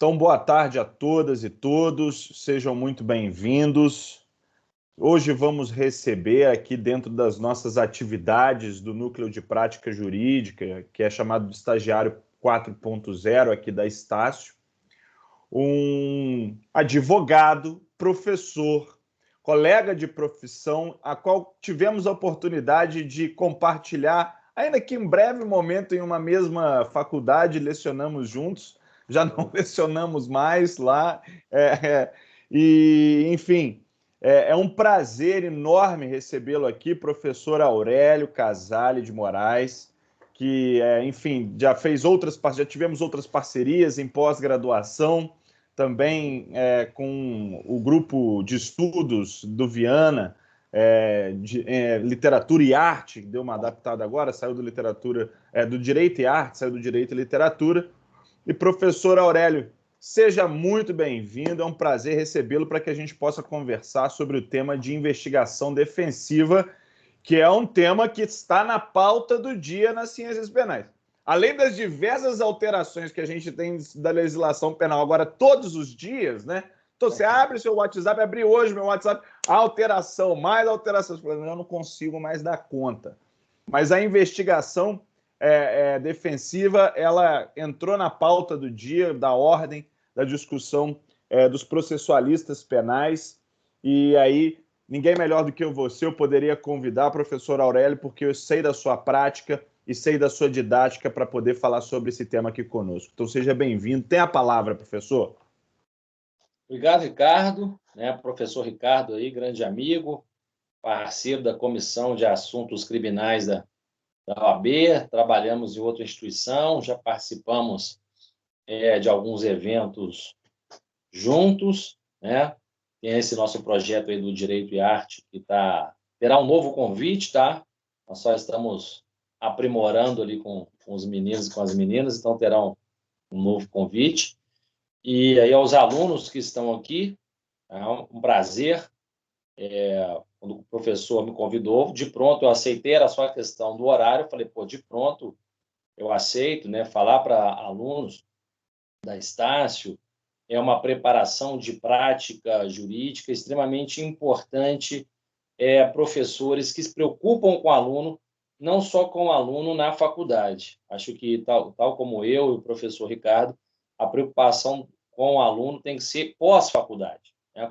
Então, boa tarde a todas e todos, sejam muito bem-vindos. Hoje vamos receber aqui dentro das nossas atividades do Núcleo de Prática Jurídica, que é chamado de Estagiário 4.0 aqui da Estácio, um advogado, professor, colega de profissão, a qual tivemos a oportunidade de compartilhar, ainda que em breve momento, em uma mesma faculdade, lecionamos juntos, já não lecionamos mais lá, enfim, é um prazer enorme recebê-lo aqui, professor Aurélio Casale de Moraes, que, enfim, já tivemos outras parcerias em pós-graduação, também com o grupo de estudos do Viana, literatura e arte, deu uma adaptada agora, saiu do direito e arte, saiu do direito e literatura. E professor Aurélio, seja muito bem-vindo, é um prazer recebê-lo para que a gente possa conversar sobre o tema de investigação defensiva, que é um tema que está na pauta do dia nas ciências penais. Além das diversas alterações que a gente tem da legislação penal agora todos os dias, né? Então você abre seu WhatsApp, abri hoje meu WhatsApp, alteração, mais alterações. Eu não consigo mais dar conta. Mas a investigação defensiva, ela entrou na pauta do dia, da ordem, da discussão dos processualistas penais, e aí ninguém melhor do que você eu poderia convidar, professor Aurélio, porque eu sei da sua prática e sei da sua didática para poder falar sobre esse tema aqui conosco. Então seja bem-vindo. Tem a palavra, professor. Obrigado, Ricardo. Professor Ricardo aí, grande amigo, parceiro da Comissão de Assuntos Criminais da OAB, trabalhamos em outra instituição, já participamos de alguns eventos juntos, né? Tem esse nosso projeto aí do Direito e Arte, que terá um novo convite, tá? Nós só estamos aprimorando ali com os meninos e com as meninas, então terão um novo convite. E aí aos alunos que estão aqui, é um prazer. Quando o professor me convidou, de pronto eu aceitei, era só a questão do horário, eu falei, de pronto eu aceito, né? Falar para alunos da Estácio é uma preparação de prática jurídica extremamente importante, professores que se preocupam com o aluno, não só com o aluno na faculdade. Acho que, tal como eu e o professor Ricardo, a preocupação com o aluno tem que ser pós-faculdade.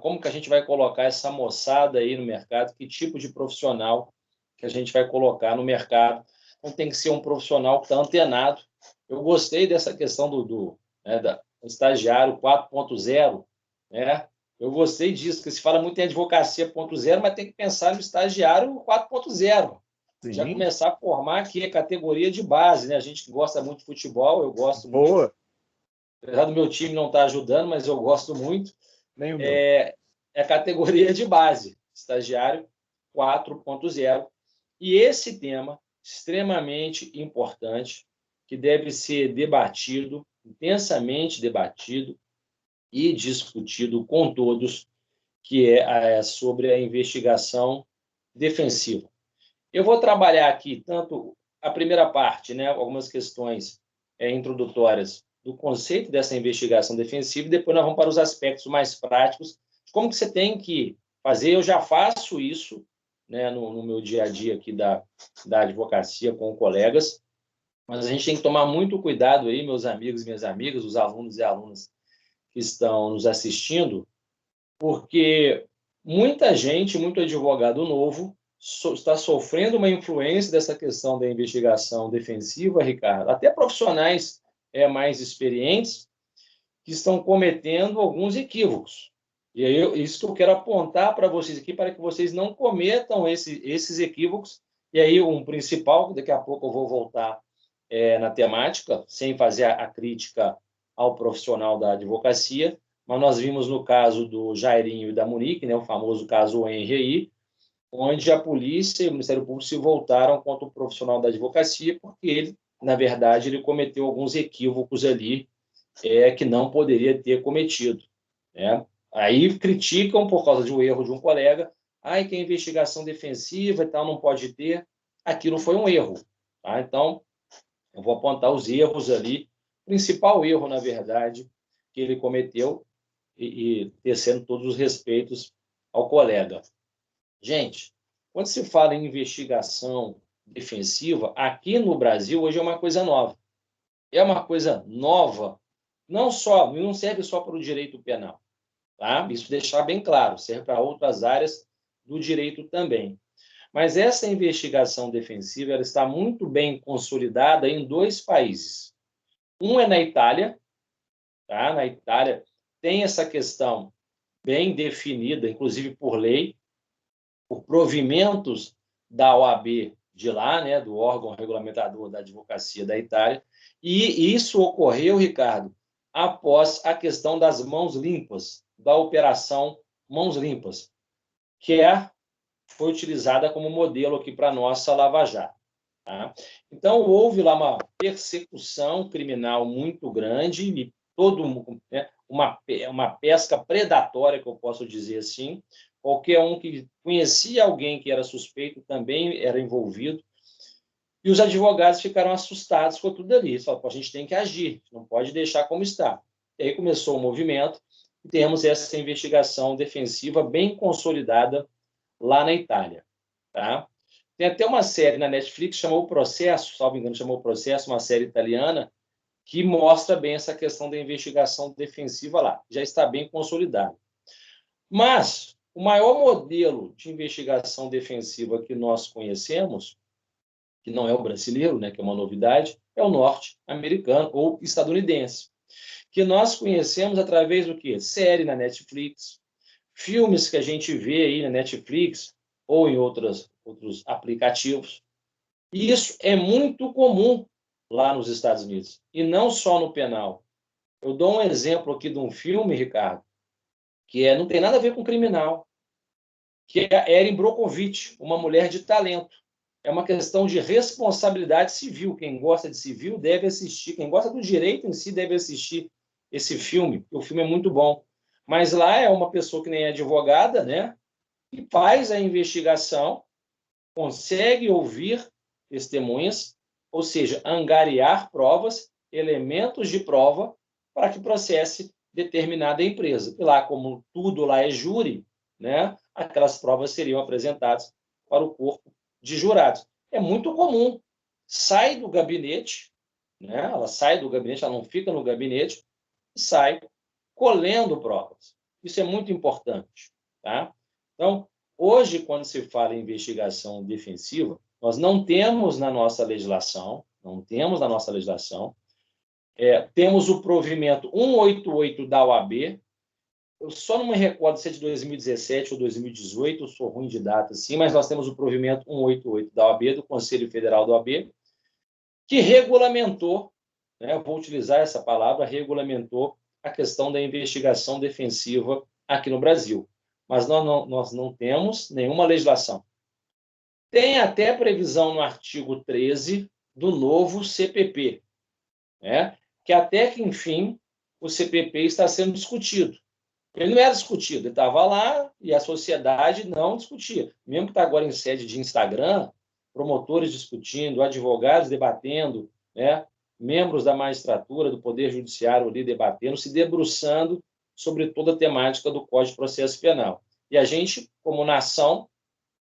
Como que a gente vai colocar essa moçada aí no mercado? Que tipo de profissional que a gente vai colocar no mercado? Então, tem que ser um profissional que está antenado. Eu gostei dessa questão do estagiário 4.0, né? Eu gostei disso, porque se fala muito em advocacia 0.0, mas tem que pensar no estagiário 4.0. Já começar a formar aqui a categoria de base, né? A gente que gosta muito de futebol, eu gosto muito. Apesar do meu time não estar ajudando, mas eu gosto muito. É a categoria de base, estagiário 4.0. E esse tema extremamente importante, que deve ser debatido, intensamente debatido e discutido com todos, que é sobre a investigação defensiva. Eu vou trabalhar aqui tanto a primeira parte, né, algumas questões introdutórias do conceito dessa investigação defensiva, e depois nós vamos para os aspectos mais práticos, como que você tem que fazer. Eu já faço isso, né, no meu dia a dia aqui da advocacia com colegas, mas a gente tem que tomar muito cuidado aí, meus amigos e minhas amigas, os alunos e alunas que estão nos assistindo, porque muita gente, muito advogado novo, está sofrendo uma influência dessa questão da investigação defensiva, Ricardo, até profissionais mais experientes que estão cometendo alguns equívocos. E aí, isso que eu quero apontar para vocês aqui, para que vocês não cometam esses equívocos. E aí, um principal, daqui a pouco eu vou voltar na temática, sem fazer a crítica ao profissional da advocacia, mas nós vimos no caso do Jairinho e da Monique, né, o famoso caso Henry, onde a polícia e o Ministério Público se voltaram contra o profissional da advocacia, porque ele, na verdade, ele cometeu alguns equívocos ali que não poderia ter cometido, né? Aí criticam por causa de um erro de um colega, que a investigação defensiva e tal não pode ter. Aquilo foi um erro, tá? Então, eu vou apontar os erros ali. O principal erro, na verdade, que ele cometeu e tecendo todos os respeitos ao colega. Gente, quando se fala em investigação defensiva, aqui no Brasil hoje é uma coisa nova. É uma coisa nova, não serve só para o direito penal, tá? Isso deixar bem claro, serve para outras áreas do direito também. Mas essa investigação defensiva ela está muito bem consolidada em 2 países. Um é na Itália, tá? Na Itália tem essa questão bem definida, inclusive por lei, por provimentos da OAB de lá, né, do órgão regulamentador da advocacia da Itália, e isso ocorreu, Ricardo, após a questão das mãos limpas, da operação Mãos Limpas, que foi utilizada como modelo aqui para a nossa Lava Jato. Tá? Então, houve lá uma persecução criminal muito grande e uma pesca predatória, que eu posso dizer assim. Qualquer um que conhecia alguém que era suspeito também era envolvido. E os advogados ficaram assustados com tudo ali. Falaram, a gente tem que agir, não pode deixar como está. E aí começou o movimento e temos essa investigação defensiva bem consolidada lá na Itália. Tá? Tem até uma série na Netflix, chamou O Processo, salvo engano, chamou O Processo, uma série italiana, que mostra bem essa questão da investigação defensiva lá. Já está bem consolidado. Mas o maior modelo de investigação defensiva que nós conhecemos, que não é o brasileiro, né, que é uma novidade, é o norte-americano ou estadunidense, que nós conhecemos através do quê? Série na Netflix, filmes que a gente vê aí na Netflix ou em outros aplicativos. E isso é muito comum lá nos Estados Unidos, e não só no penal. Eu dou um exemplo aqui de um filme, Ricardo, que não tem nada a ver com criminal, que é a Erin Brockovich, uma mulher de talento. É uma questão de responsabilidade civil. Quem gosta de civil deve assistir. Quem gosta do direito em si deve assistir esse filme. O filme é muito bom. Mas lá é uma pessoa que nem é advogada, né? E faz a investigação, consegue ouvir testemunhas, ou seja, angariar provas, elementos de prova, para que processe determinada empresa. E lá, como tudo lá é júri, né? Aquelas provas seriam apresentadas para o corpo de jurados. É muito comum. Sai do gabinete, né? Ela sai do gabinete, ela não fica no gabinete, e sai colhendo provas. Isso é muito importante. Tá? Então, hoje, quando se fala em investigação defensiva, nós não temos na nossa legislação, temos o provimento 188 da OAB. Eu só não me recordo se é de 2017 ou 2018, eu sou ruim de data, sim, mas nós temos o provimento 188 da OAB, do Conselho Federal da OAB, que regulamentou, né, eu vou utilizar essa palavra, regulamentou a questão da investigação defensiva aqui no Brasil. Mas nós não temos nenhuma legislação. Tem até previsão no artigo 13 do novo CPP, né, que até que, enfim, o CPP está sendo discutido. Ele não era discutido, ele estava lá e a sociedade não discutia. Mesmo que está agora em sede de Instagram, promotores discutindo, advogados debatendo, né? Membros da magistratura, do Poder Judiciário ali debatendo, se debruçando sobre toda a temática do Código de Processo Penal. E a gente, como nação,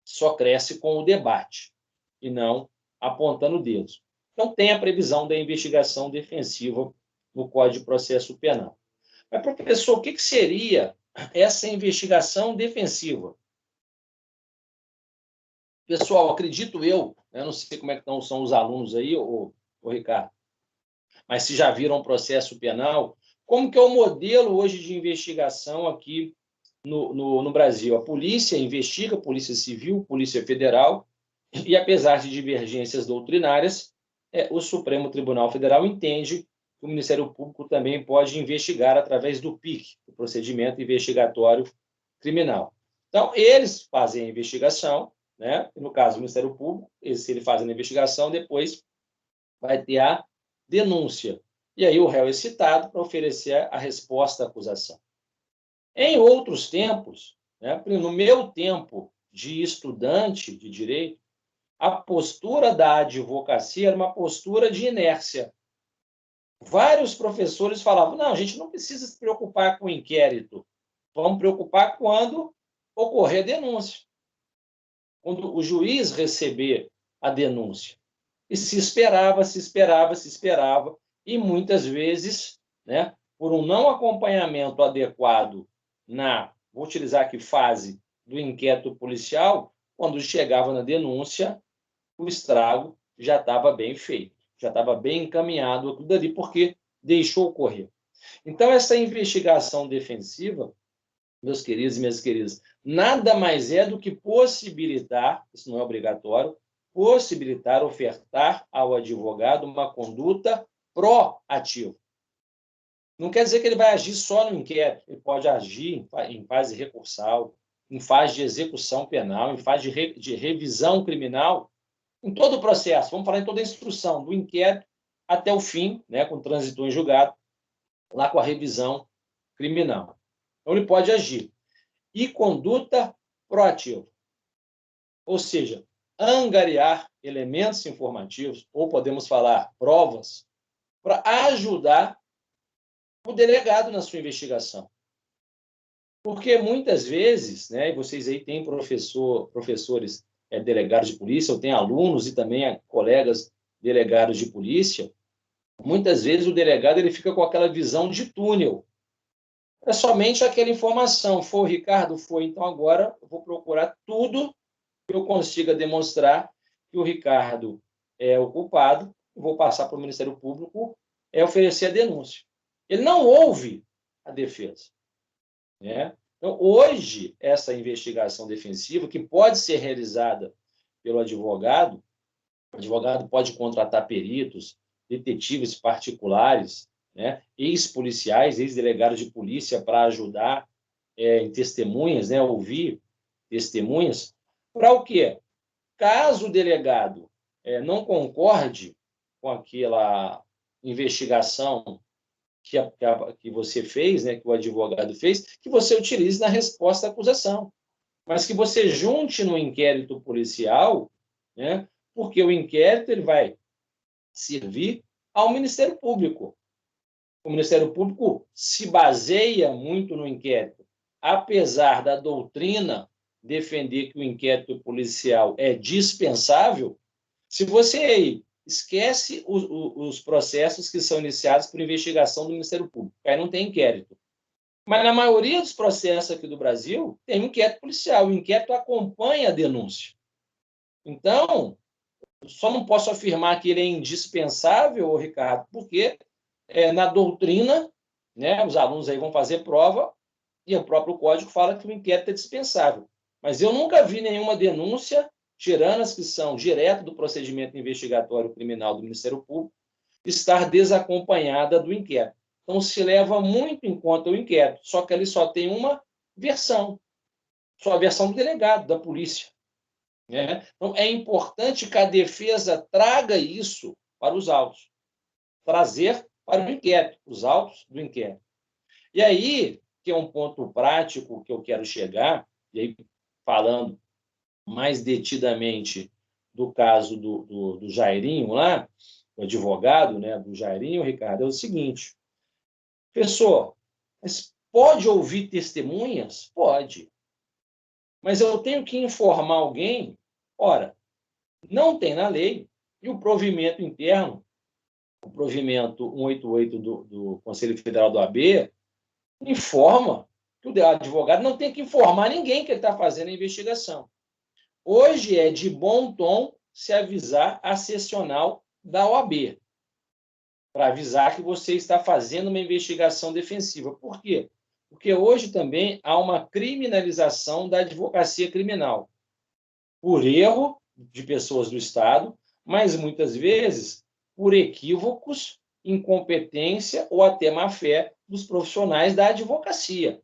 só cresce com o debate e não apontando dedos. Então, tem a previsão da investigação defensiva no Código de Processo Penal. Mas, professor, o que seria essa investigação defensiva? Pessoal, acredito eu não sei como é que são os alunos aí, o Ricardo, mas se já viram um processo penal, como que é o modelo hoje de investigação aqui no Brasil? A polícia investiga, Polícia Civil, Polícia Federal, e apesar de divergências doutrinárias, o Supremo Tribunal Federal entende o Ministério Público também pode investigar através do PIC, o Procedimento Investigatório Criminal. Então, eles fazem a investigação, né? No caso do Ministério Público, se ele faz a investigação, depois vai ter a denúncia. E aí o réu é citado para oferecer a resposta à acusação. Em outros tempos, né? No meu tempo de estudante de direito, a postura da advocacia era uma postura de inércia. vários professores falavam, não, a gente não precisa se preocupar com o inquérito, vamos preocupar quando ocorrer a denúncia, quando o juiz receber a denúncia. E se esperava, se esperava, se esperava, e muitas vezes, né, por um não acompanhamento adequado vou utilizar aqui fase do inquérito policial, quando chegava na denúncia, o estrago já estava bem feito, já estava bem encaminhado aquilo dali, porque deixou ocorrer. Então, essa investigação defensiva, meus queridos e minhas queridas, nada mais é do que possibilitar, isso não é obrigatório, possibilitar, ofertar ao advogado uma conduta proativa. Não quer dizer que ele vai agir só no inquérito, ele pode agir em fase recursal, em fase de execução penal, em fase de revisão criminal, em todo o processo, vamos falar em toda a instrução, do inquérito até o fim, né, com trânsito em julgado, lá com a revisão criminal. Então, ele pode agir. E conduta proativa, ou seja, angariar elementos informativos, ou podemos falar provas, para ajudar o delegado na sua investigação. Porque muitas vezes, né, e vocês aí têm professores delegados de polícia, ou têm alunos e também colegas delegados de polícia, muitas vezes o delegado ele fica com aquela visão de túnel. É somente aquela informação. Foi o Ricardo? Foi. Então, agora eu vou procurar tudo que eu consiga demonstrar que o Ricardo é o culpado, vou passar para o Ministério Público oferecer a denúncia. Ele não ouve a defesa, né? Então, hoje, essa investigação defensiva, que pode ser realizada pelo advogado, o advogado pode contratar peritos, detetives particulares, né, ex-policiais, ex-delegados de polícia para ajudar em testemunhas, né, ouvir testemunhas, para o quê? Caso o delegado não concorde com aquela investigação que você fez, né, que o advogado fez, que você utilize na resposta à acusação, mas que você junte no inquérito policial, né, porque o inquérito ele vai servir ao Ministério Público. O Ministério Público se baseia muito no inquérito, apesar da doutrina defender que o inquérito policial é dispensável. Se você esquece os processos que são iniciados por investigação do Ministério Público, aí não tem inquérito. Mas na maioria dos processos aqui do Brasil, tem um inquérito policial. O inquérito acompanha a denúncia. Então, só não posso afirmar que ele é indispensável, Ricardo, porque na doutrina, né, os alunos aí vão fazer prova e o próprio código fala que o inquérito é dispensável. Mas eu nunca vi nenhuma denúncia, tirando as que são direto do procedimento investigatório criminal do Ministério Público, estar desacompanhada do inquérito. Então, se leva muito em conta o inquérito, só que ele só tem uma versão, só a versão do delegado, da polícia, né? Então, é importante que a defesa traga isso para os autos, trazer para o inquérito, os autos do inquérito. E aí, que é um ponto prático que eu quero chegar, e aí falando mais detidamente do caso do Jairinho lá, o advogado, né, do Jairinho, Ricardo, é o seguinte: professor, mas pode ouvir testemunhas? Pode. Mas eu tenho que informar alguém? Ora, não tem na lei, e o provimento interno, o provimento 188 do Conselho Federal do AB, informa que o advogado não tem que informar ninguém que ele está fazendo a investigação. Hoje é de bom tom se avisar a sessional da OAB, para avisar que você está fazendo uma investigação defensiva. Por quê? Porque hoje também há uma criminalização da advocacia criminal, por erro de pessoas do Estado, mas muitas vezes por equívocos, incompetência ou até má-fé dos profissionais da advocacia.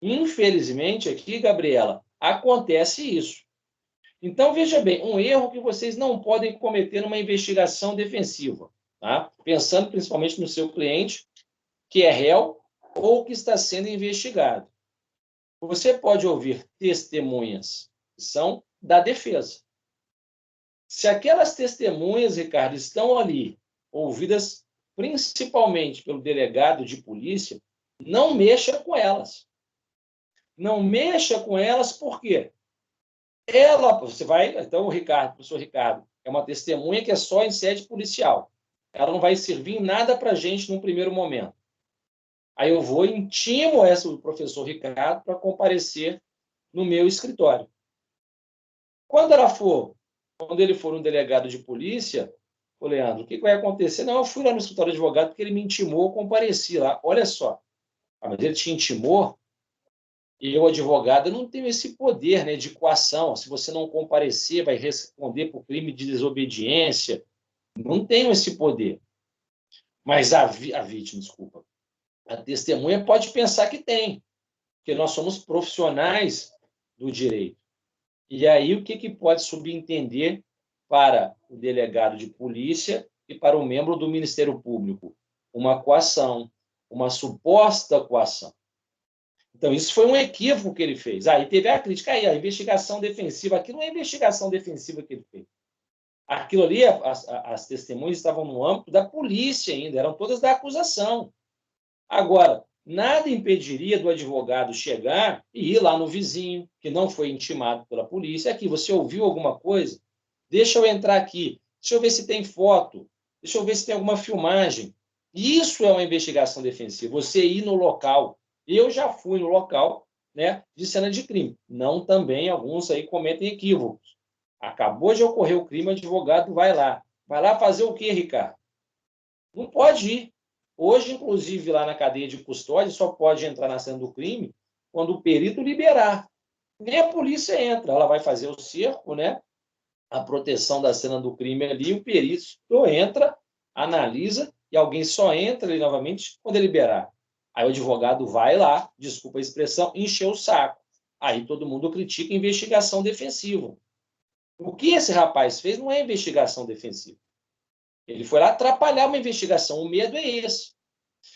Infelizmente, aqui, Gabriela, acontece isso. Então, veja bem, um erro que vocês não podem cometer numa investigação defensiva, tá? Pensando principalmente no seu cliente, que é réu ou que está sendo investigado. Você pode ouvir testemunhas que são da defesa. Se aquelas testemunhas, Ricardo, estão ali, ouvidas principalmente pelo delegado de polícia, não mexa com elas. Não mexa com elas, por quê? Você vai, então o professor Ricardo, é uma testemunha que é só em sede policial. Ela não vai servir em nada para a gente num primeiro momento. Aí eu vou e intimo o professor Ricardo para comparecer no meu escritório. Quando ele for um delegado de polícia, ô Leandro, o que vai acontecer? Não, eu fui lá no escritório de advogado porque ele me intimou, eu compareci lá. Olha só, mas ele te intimou, e eu, advogado, eu não tenho esse poder, né, de coação. Se você não comparecer, vai responder por crime de desobediência. Não tenho esse poder. Mas a vítima, desculpa, a testemunha pode pensar que tem, porque nós somos profissionais do direito. E aí, o que pode subentender para o delegado de polícia e para o membro do Ministério Público? Uma coação, uma suposta coação. Então, isso foi um equívoco que ele fez. Aí teve a crítica, aí a investigação defensiva. Aquilo não é investigação defensiva que ele fez. Aquilo ali, as testemunhas estavam no âmbito da polícia ainda, eram todas da acusação. Agora, nada impediria do advogado chegar e ir lá no vizinho, que não foi intimado pela polícia. Aqui, você ouviu alguma coisa? Deixa eu entrar aqui. Deixa eu ver se tem foto. Deixa eu ver se tem alguma filmagem. Isso é uma investigação defensiva. Você ir no local. Eu já fui no local, né, de cena de crime. Não também, alguns aí cometem equívocos. Acabou de ocorrer o crime, o advogado vai lá. Vai lá fazer o quê, Ricardo? Não pode ir. Hoje, inclusive, lá na cadeia de custódia, só pode entrar na cena do crime quando o perito liberar. Nem a polícia entra. Ela vai fazer o cerco, né? A proteção da cena do crime ali, o perito entra, analisa, e alguém só entra ali novamente quando ele liberar. Aí o advogado vai lá, desculpa a expressão, encheu o saco. Aí todo mundo critica a investigação defensiva. O que esse rapaz fez não é investigação defensiva. Ele foi lá atrapalhar uma investigação. O medo é esse.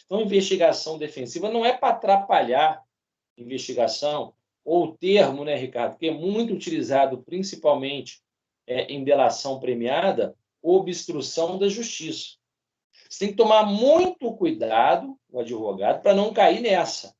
Então, investigação defensiva não é para atrapalhar investigação, ou o termo, né, Ricardo, que é muito utilizado principalmente em delação premiada, obstrução da justiça. Você tem que tomar muito cuidado, o advogado, para não cair nessa.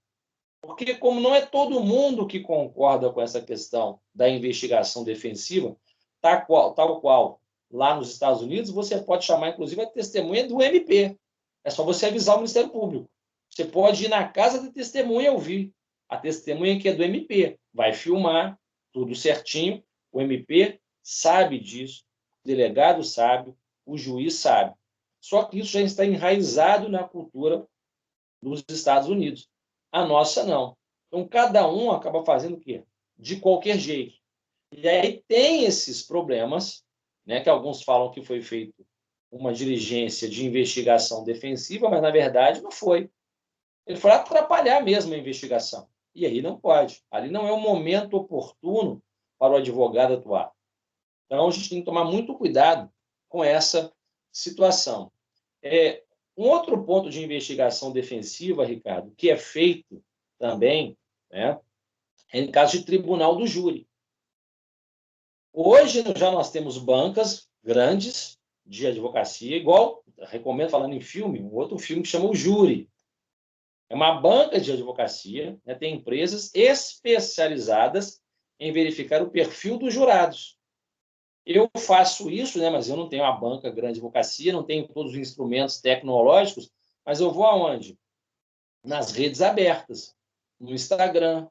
Porque, como não é todo mundo que concorda com essa questão da investigação defensiva, tal qual lá nos Estados Unidos, você pode chamar, inclusive, a testemunha do MP. É só você avisar o Ministério Público. Você pode ir na casa da testemunha ouvir. A testemunha que é do MP vai filmar tudo certinho. O MP sabe disso, o delegado sabe, o juiz sabe. Só que isso já está enraizado na cultura dos Estados Unidos. A nossa não. Então, cada um acaba fazendo o quê? De qualquer jeito. E aí tem esses problemas, né, que alguns falam que foi feito uma diligência de investigação defensiva, mas, na verdade, não foi. Ele foi atrapalhar mesmo a investigação. E aí não pode. Ali não é o momento oportuno para o advogado atuar. Então, a gente tem que tomar muito cuidado com essa situação. Um outro ponto de investigação defensiva, Ricardo, que é feito também, né, é em caso de tribunal do júri. Hoje já nós temos bancas grandes de advocacia, igual, recomendo, falando em filme, um outro filme que chama O Júri. É uma banca de advocacia, né, tem empresas especializadas em verificar o perfil dos jurados. Eu faço isso, né, mas eu não tenho uma banca grande de advocacia, não tenho todos os instrumentos tecnológicos, mas eu vou aonde? Nas redes abertas, no Instagram,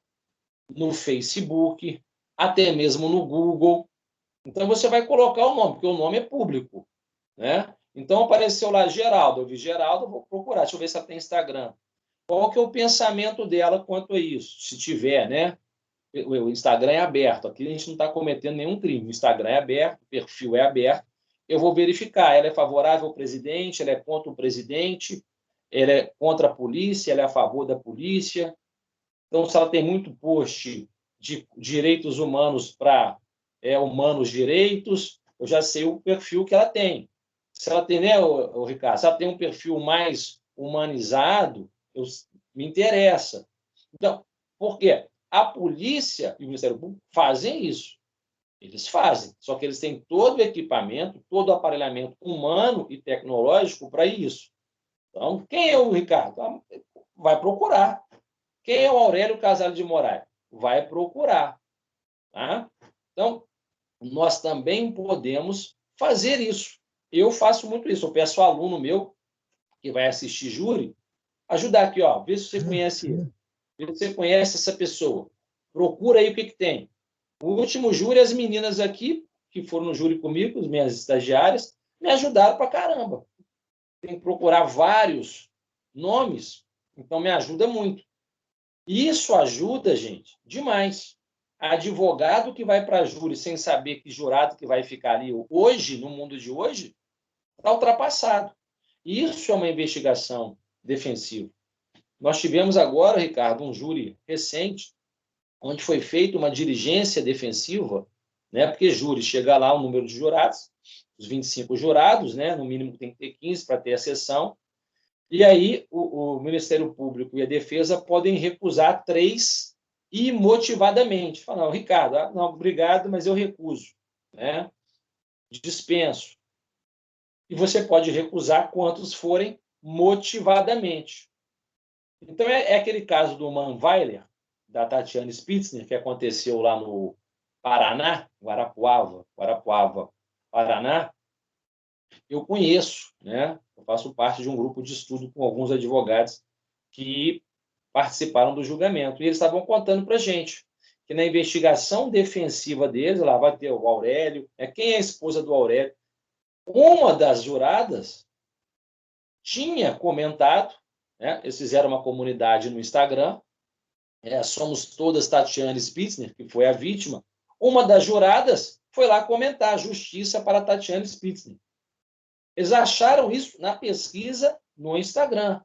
no Facebook, até mesmo no Google. Então, você vai colocar o nome, porque o nome é público, né? Então, apareceu lá Geraldo, eu vi Geraldo, vou procurar, deixa eu ver se ela tem Instagram. Qual que é o pensamento dela quanto a isso? Se tiver, né? O Instagram é aberto, aqui a gente não está cometendo nenhum crime. O Instagram é aberto, o perfil é aberto. Eu vou verificar, ela é favorável ao presidente, ela é contra o presidente, ela é contra a polícia, ela é a favor da polícia. Então, se ela tem muito post de direitos humanos para humanos direitos, eu já sei o perfil que ela tem. Se ela tem, né, o Ricardo, se ela tem um perfil mais humanizado, me interessa. Então, por quê? A polícia e o Ministério Público fazem isso. Eles fazem, só que eles têm todo o equipamento, todo o aparelhamento humano e tecnológico para isso. Então, quem é o Ricardo? Vai procurar. Quem é o Aurélio Casale de Moraes? Vai procurar. Tá? Então, nós também podemos fazer isso. Eu faço muito isso. Eu peço ao aluno meu que vai assistir júri, ajudar aqui, ó, vê se você conhece ele, vê se você conhece essa pessoa. Procura aí o que tem. O último júri, as meninas aqui, que foram no júri comigo, as minhas estagiárias, me ajudaram pra caramba. Tem que procurar vários nomes, então me ajuda muito. E isso ajuda, gente, demais. Advogado que vai para júri sem saber que jurado que vai ficar ali hoje, no mundo de hoje, está ultrapassado. Isso é uma investigação defensiva. Nós tivemos agora, Ricardo, um júri recente, onde foi feita uma diligência defensiva, né? Porque júri chega lá o número de jurados, os 25 jurados, né? No mínimo tem que ter 15 para ter a sessão. E aí o Ministério Público e a Defesa podem recusar 3 imotivadamente. Falar, Ricardo, não, obrigado, mas eu recuso, né? Dispenso. E você pode recusar quantos forem motivadamente. Então, é aquele caso do Manweiler, da Tatiana Spitzner, que aconteceu lá no Paraná, Guarapuava, Paraná. Eu conheço, né? Eu faço parte de um grupo de estudo com alguns advogados que participaram do julgamento. E eles estavam contando para a gente que na investigação defensiva deles, lá vai ter o Aurélio, quem é a esposa do Aurélio? Uma das juradas tinha comentado, né? Eles fizeram uma comunidade no Instagram, somos todas Tatiana Spitzner, que foi a vítima. Uma das juradas foi lá comentar justiça para Tatiana Spitzner. Eles acharam isso na pesquisa no Instagram,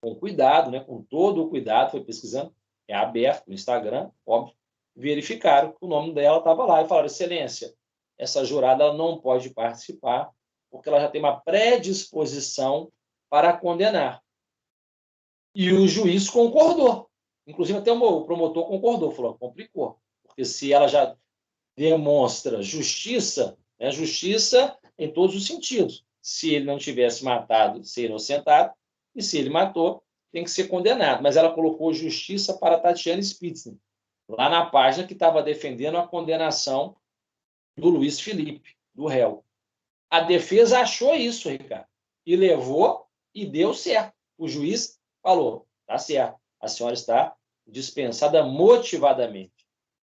com cuidado, né? Com todo o cuidado, foi pesquisando, é aberto no Instagram, óbvio, verificaram que o nome dela estava lá e falaram, excelência, essa jurada ela não pode participar porque ela já tem uma predisposição para condenar. E o juiz concordou. Inclusive, até o promotor concordou, falou, complicou. Porque se ela já demonstra justiça, né, justiça em todos os sentidos. Se ele não tivesse matado, ser inocentado, e se ele matou, tem que ser condenado. Mas ela colocou justiça para Tatiana Spitzner, lá na página que estava defendendo a condenação do Luiz Felipe, do réu. A defesa achou isso, Ricardo, e levou e deu certo. O juiz falou, tá certo, a senhora está dispensada motivadamente.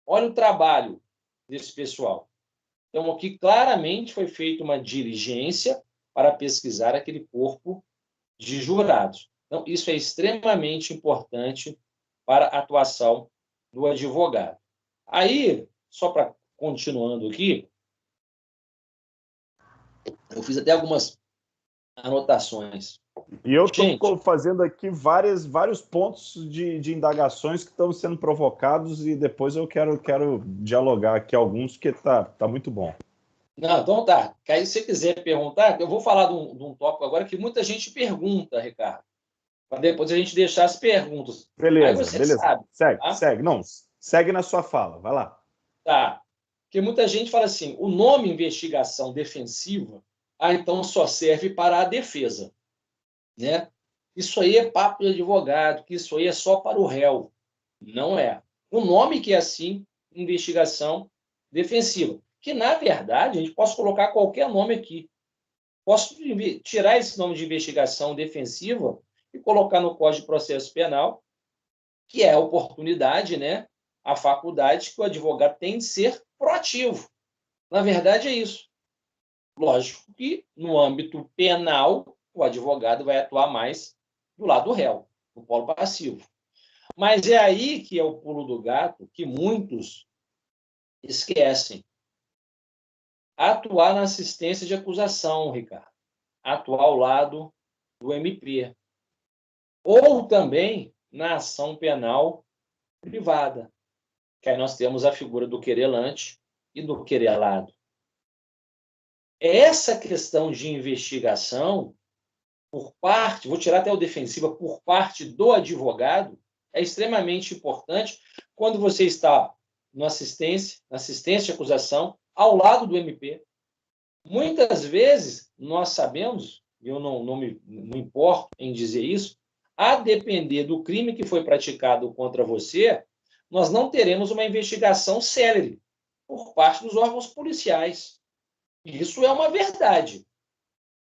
Olha o trabalho desse pessoal. Então, aqui claramente foi feita uma diligência para pesquisar aquele corpo de jurados. Então, isso é extremamente importante para a atuação do advogado. Aí, só para continuando aqui, eu fiz até algumas anotações. E eu estou fazendo aqui vários pontos de indagações que estão sendo provocados e depois eu quero dialogar aqui alguns, porque tá muito bom. Não, então tá. Aí, se você quiser perguntar, eu vou falar de um tópico agora que muita gente pergunta, Ricardo, para depois a gente deixar as perguntas. Beleza, aí você beleza. sabe. Segue. Não, segue na sua fala, vai lá. Tá. Porque muita gente fala assim, o nome investigação defensiva, então só serve para a defesa, né? Isso aí é papo de advogado, que isso aí é só para o réu. Não é. O nome que é assim, investigação defensiva. Que, na verdade, a gente pode colocar qualquer nome aqui. Posso tirar esse nome de investigação defensiva e colocar no Código de Processo Penal, que é a oportunidade, né? A faculdade que o advogado tem de ser proativo. Na verdade, é isso. Lógico que, no âmbito penal, o advogado vai atuar mais do lado do réu, no polo passivo. Mas é aí que é o pulo do gato que muitos esquecem. Atuar na assistência de acusação, Ricardo. Atuar ao lado do MP. Ou também na ação penal privada. Que aí nós temos a figura do querelante e do querelado. Essa questão de investigação, por parte, vou tirar até o defensiva, por parte do advogado, é extremamente importante quando você está na assistência de acusação, ao lado do MP. Muitas vezes, nós sabemos, e eu não importo em dizer isso, a depender do crime que foi praticado contra você, nós não teremos uma investigação célere por parte dos órgãos policiais. Isso é uma verdade.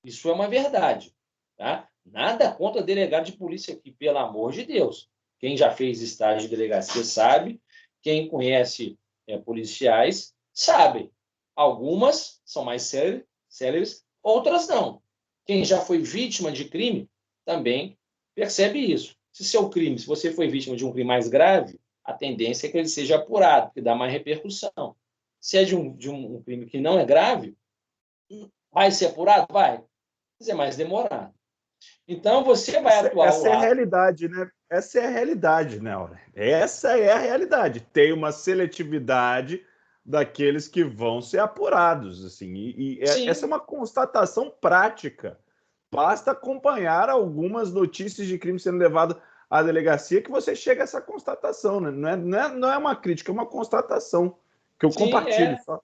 Isso é uma verdade. Tá? Nada contra delegado de polícia aqui, pelo amor de Deus. Quem já fez estágio de delegacia sabe, quem conhece policiais sabe. Algumas são mais céleres, outras não. Quem já foi vítima de crime também percebe isso. Se você foi vítima de um crime mais grave, a tendência é que ele seja apurado, que dá mais repercussão. Se é de um crime que não é grave, vai ser apurado? Vai. Mas é mais demorado. Então, você vai atuar essa é a realidade, né? Essa é a realidade, né, Aurélio? Essa é a realidade. Tem uma seletividade daqueles que vão ser apurados, assim. Essa é uma constatação prática. Basta acompanhar algumas notícias de crime sendo levado à delegacia que você chega a essa constatação, né? Não é uma crítica, é uma constatação que eu compartilho. Só.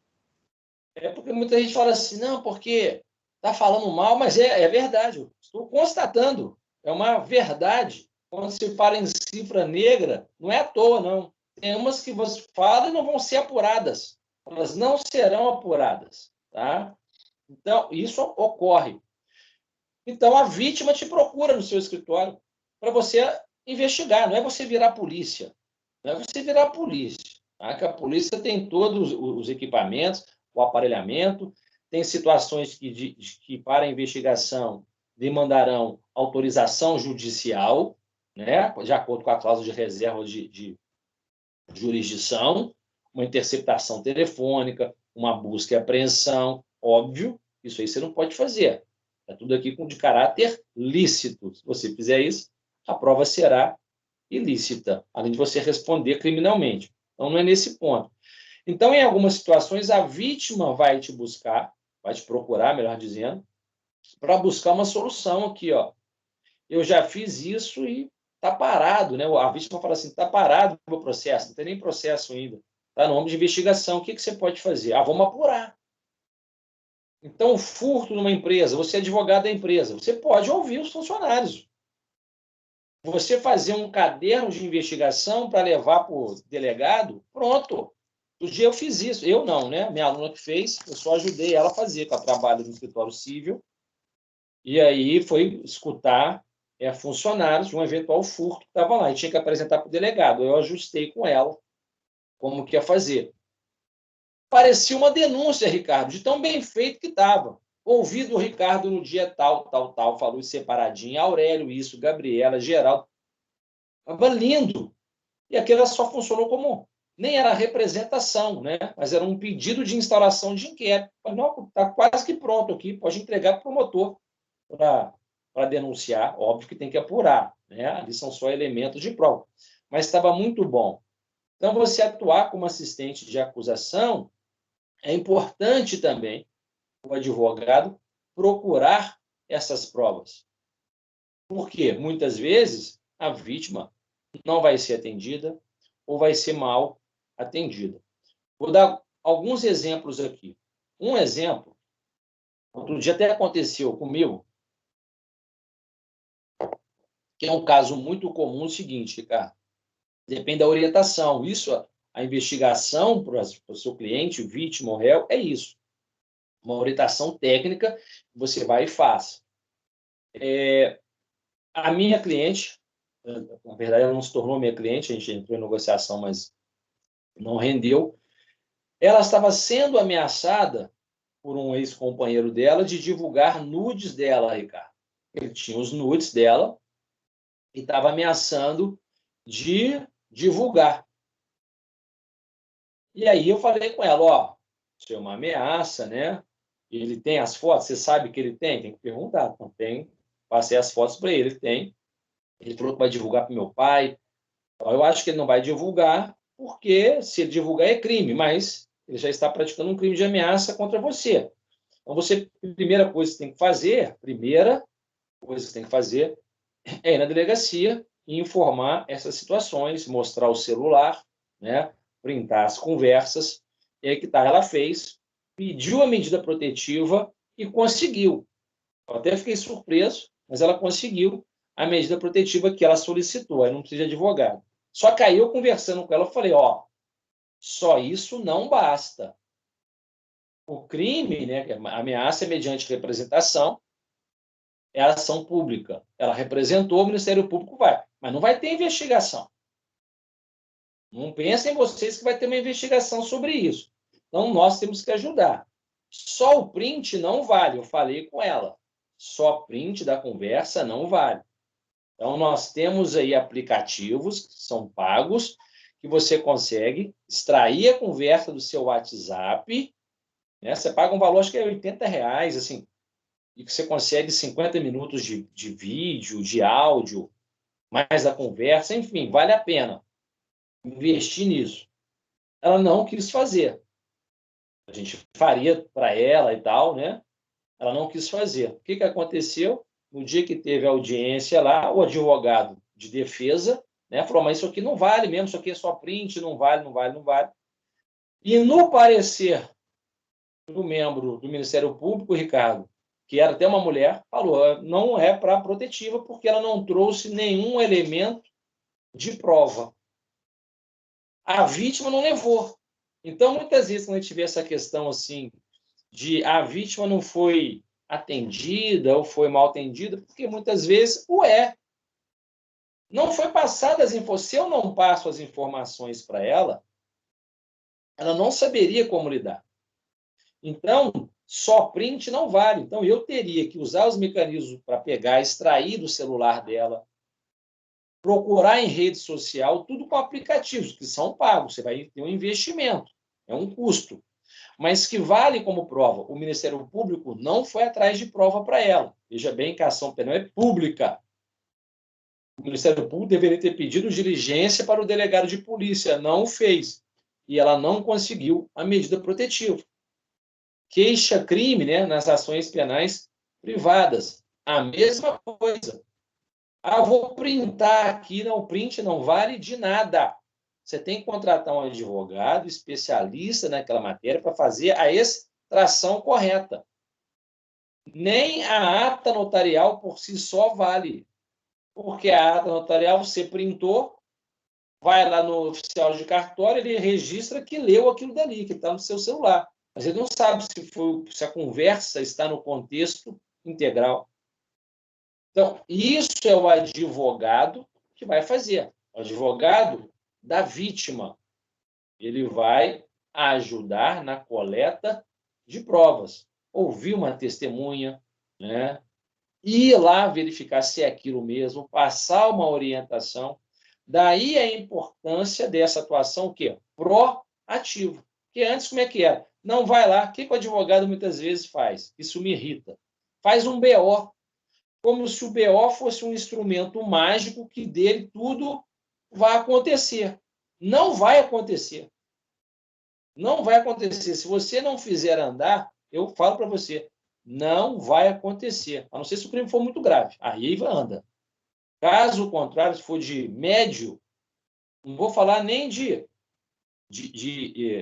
Porque muita gente fala assim, não, porque está falando mal, mas é verdade. Eu estou constatando. É uma verdade. Quando se fala em cifra negra, não é à toa, não. Tem umas que você fala e não vão ser apuradas. Elas não serão apuradas. Tá? Então, isso ocorre. Então, a vítima te procura no seu escritório para você investigar. Não é você virar polícia. Não é você virar polícia. Tá? Que a polícia tem todos os equipamentos, o aparelhamento, tem situações que para a investigação demandarão autorização judicial, né, de acordo com a cláusula de reserva de jurisdição, uma interceptação telefônica, uma busca e apreensão, óbvio, isso aí você não pode fazer. É tudo aqui de caráter lícito. Se você fizer isso, a prova será ilícita, além de você responder criminalmente. Então, não é nesse ponto. Então, em algumas situações, a vítima vai te buscar, vai te procurar, melhor dizendo, para buscar uma solução aqui, ó. Eu já fiz isso e está parado, né? A vítima fala assim, está parado o meu processo, não tem nem processo ainda. Está no âmbito de investigação, o que você pode fazer? Vamos apurar. Então, o furto numa empresa, você é advogado da empresa, você pode ouvir os funcionários. Você fazer um caderno de investigação para levar para o delegado, pronto. Um dia eu fiz isso. Eu não, né? Minha aluna que fez, eu só ajudei ela a fazer, que ela trabalha no escritório civil. E aí foi escutar funcionários de um eventual furto que estava lá. E tinha que apresentar para o delegado. Eu ajustei com ela como que ia fazer. Parecia uma denúncia, Ricardo, de tão bem feito que estava. Ouvi do Ricardo no dia tal, falou separadinho. Aurélio, isso, Gabriela, Geraldo. Estava lindo. E aquilo só funcionou como... Nem era representação, né? Mas era um pedido de instauração de inquérito. Não, está quase que pronto aqui, pode entregar para o promotor para denunciar. Óbvio que tem que apurar, né? Ali são só elementos de prova. Mas estava muito bom. Então, você atuar como assistente de acusação é importante também o advogado procurar essas provas. Porque, muitas vezes, a vítima não vai ser atendida ou vai ser mal atendida. Vou dar alguns exemplos aqui. Um exemplo, outro dia até aconteceu comigo, que é um caso muito comum, o seguinte, Ricardo, depende da orientação. Isso, a investigação para o seu cliente, vítima ou réu, é isso. Uma orientação técnica, você vai e faz. A minha cliente, na verdade, ela não se tornou minha cliente, a gente entrou em negociação, mas não rendeu. Ela estava sendo ameaçada por um ex-companheiro dela de divulgar nudes dela, Ricardo. Ele tinha os nudes dela e estava ameaçando de divulgar. E aí eu falei com ela, ó, isso é uma ameaça, né? Ele tem as fotos, você sabe que ele tem? Tem que perguntar. Não tem, passei as fotos para ele, tem. Ele falou que vai divulgar para meu pai. Então, eu acho que ele não vai divulgar, porque se ele divulgar é crime, mas ele já está praticando um crime de ameaça contra você. Então, primeira coisa que você tem que fazer é ir na delegacia e informar essas situações, mostrar o celular, né, printar as conversas, e aí que tá, ela fez, pediu a medida protetiva e conseguiu. Eu até fiquei surpreso, mas ela conseguiu a medida protetiva que ela solicitou, aí não precisa de advogado. Só que aí eu conversando com ela, eu falei, ó, só isso não basta. O crime, né, a ameaça é mediante representação, é ação pública. Ela representou, o Ministério Público vai, mas não vai ter investigação. Não pensem vocês que vai ter uma investigação sobre isso. Então, nós temos que ajudar. Só o print não vale, eu falei com ela. Só print da conversa não vale. Então, nós temos aí aplicativos que são pagos, que você consegue extrair a conversa do seu WhatsApp, né? Você paga um valor, acho que é R$ 80, assim, e que você consegue 50 minutos de vídeo, de áudio, mais a conversa, enfim, vale a pena investir nisso. Ela não quis fazer. A gente faria para ela e tal, né? Ela não quis fazer. O que aconteceu? No dia que teve a audiência lá, o advogado de defesa, né, falou, mas isso aqui não vale mesmo, isso aqui é só print, não vale, não vale, não vale. E no parecer do membro do Ministério Público, Ricardo, que era até uma mulher, falou, não é para protetiva, porque ela não trouxe nenhum elemento de prova. A vítima não levou. Então, muitas vezes, quando a gente vê essa questão assim, de a vítima não foi atendida ou foi mal atendida, porque muitas vezes não foi passada as informações. Se eu não passo as informações para ela não saberia como lidar. Então, só print não vale. Então, eu teria que usar os mecanismos para pegar, extrair do celular dela, procurar em rede social, tudo com aplicativos, que são pagos. Você vai ter um investimento, é um custo. Mas que vale como prova. O Ministério Público não foi atrás de prova para ela. Veja bem que a ação penal é pública. O Ministério Público deveria ter pedido diligência para o delegado de polícia, não o fez. E ela não conseguiu a medida protetiva. Queixa-crime, né, nas ações penais privadas. A mesma coisa. Ah, vou printar aqui. Não, o print não vale de nada. Você tem que contratar um advogado especialista naquela matéria para fazer a extração correta. Nem a ata notarial por si só vale. Porque a ata notarial você printou, vai lá no oficial de cartório, ele registra que leu aquilo dali, que está no seu celular. Mas ele não sabe se a conversa está no contexto integral. Então, isso é o advogado que vai fazer. O advogado da vítima. Ele vai ajudar na coleta de provas. Ouvir uma testemunha, né? Ir lá verificar se é aquilo mesmo, passar uma orientação. Daí a importância dessa atuação o quê? Proativa. Porque antes, como é que era? Não vai lá. O que o advogado muitas vezes faz? Isso me irrita. Faz um BO, como se o BO fosse um instrumento mágico que dele tudo vai acontecer. Não vai acontecer. Não vai acontecer. Se você não fizer andar, eu falo para você, não vai acontecer. A não ser se o crime for muito grave. Aí anda. Caso contrário, se for de médio, não vou falar nem de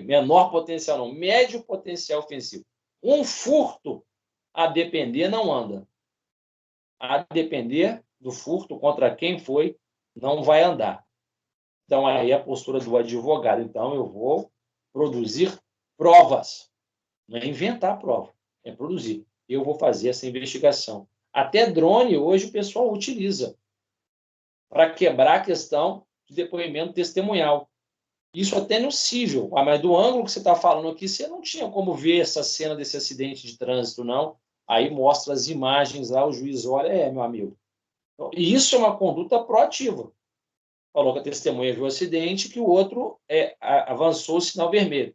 menor potencial, não. Médio potencial ofensivo. Um furto, a depender, não anda. A depender do furto contra quem foi, não vai andar. Então, aí a postura do advogado. Então, eu vou produzir provas. Não é inventar a prova, é produzir. Eu vou fazer essa investigação. Até drone hoje o pessoal utiliza para quebrar a questão de depoimento testemunhal. Isso até no cível. Mas do ângulo que você está falando aqui, você não tinha como ver essa cena desse acidente de trânsito, não. Aí mostra as imagens lá, o juiz olha, meu amigo. E isso é uma conduta proativa. Falou que a testemunha viu o acidente, que o outro avançou o sinal vermelho.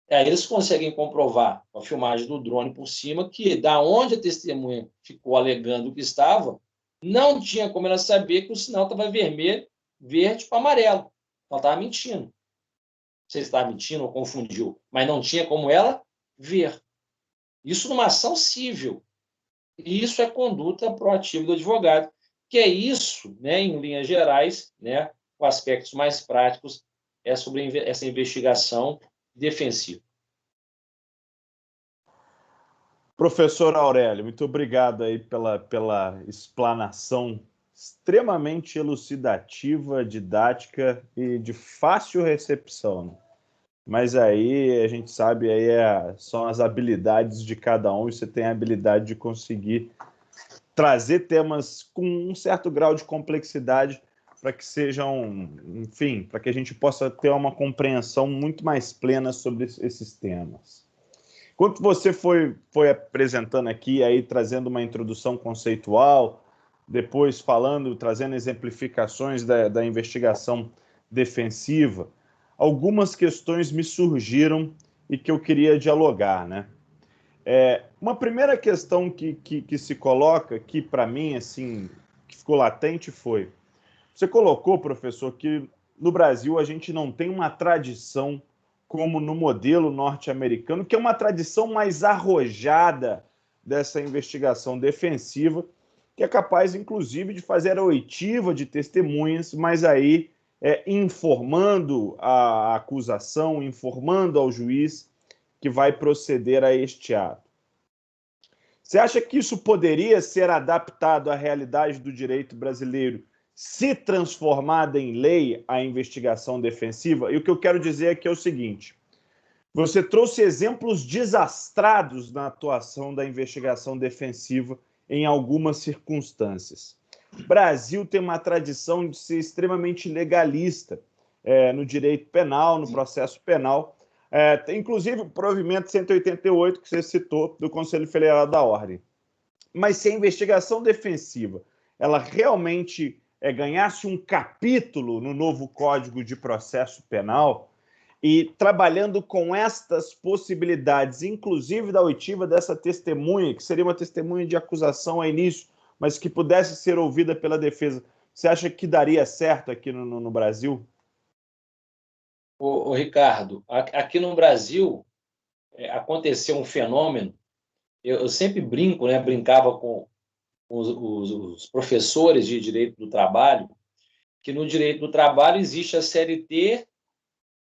Aí eles conseguem comprovar com a filmagem do drone por cima que da onde a testemunha ficou alegando que estava, não tinha como ela saber que o sinal estava vermelho, verde para amarelo. Ela estava mentindo. Não sei se estava mentindo ou confundiu, mas não tinha como ela ver. Isso numa ação civil. E isso é conduta proativa do advogado, que é isso, né, em linhas gerais, né, com aspectos mais práticos, é sobre essa investigação defensiva. Professor Aurélio, muito obrigado aí pela explanação extremamente elucidativa, didática e de fácil recepção, né? Mas aí a gente sabe, aí são as habilidades de cada um, e você tem a habilidade de conseguir trazer temas com um certo grau de complexidade para que sejam, enfim, para que a gente possa ter uma compreensão muito mais plena sobre esses temas. Enquanto você foi apresentando aqui, aí trazendo uma introdução conceitual, depois trazendo exemplificações da investigação defensiva, algumas questões me surgiram e que eu queria dialogar, né? Uma primeira questão que se coloca, que para mim, assim, que ficou latente foi, você colocou, professor, que no Brasil a gente não tem uma tradição como no modelo norte-americano, que é uma tradição mais arrojada dessa investigação defensiva, que é capaz, inclusive, de fazer a oitiva de testemunhas, mas aí informando a acusação, informando ao juiz que vai proceder a este ato. Você acha que isso poderia ser adaptado à realidade do direito brasileiro, se transformada em lei a investigação defensiva? E o que eu quero dizer aqui é o seguinte: você trouxe exemplos desastrados na atuação da investigação defensiva em algumas circunstâncias. O Brasil tem uma tradição de ser extremamente legalista no direito penal, no processo penal. Inclusive o provimento 188 que você citou do Conselho Federal da Ordem. Mas se a investigação defensiva ela realmente ganhasse um capítulo no novo Código de Processo Penal, e trabalhando com estas possibilidades, inclusive da oitiva dessa testemunha, que seria uma testemunha de acusação a início, mas que pudesse ser ouvida pela defesa, você acha que daria certo aqui no Brasil? Ô, Ricardo, aqui no Brasil aconteceu um fenômeno. Eu sempre brinco, né? Brincava com os professores de direito do trabalho, que no direito do trabalho existe a CLT,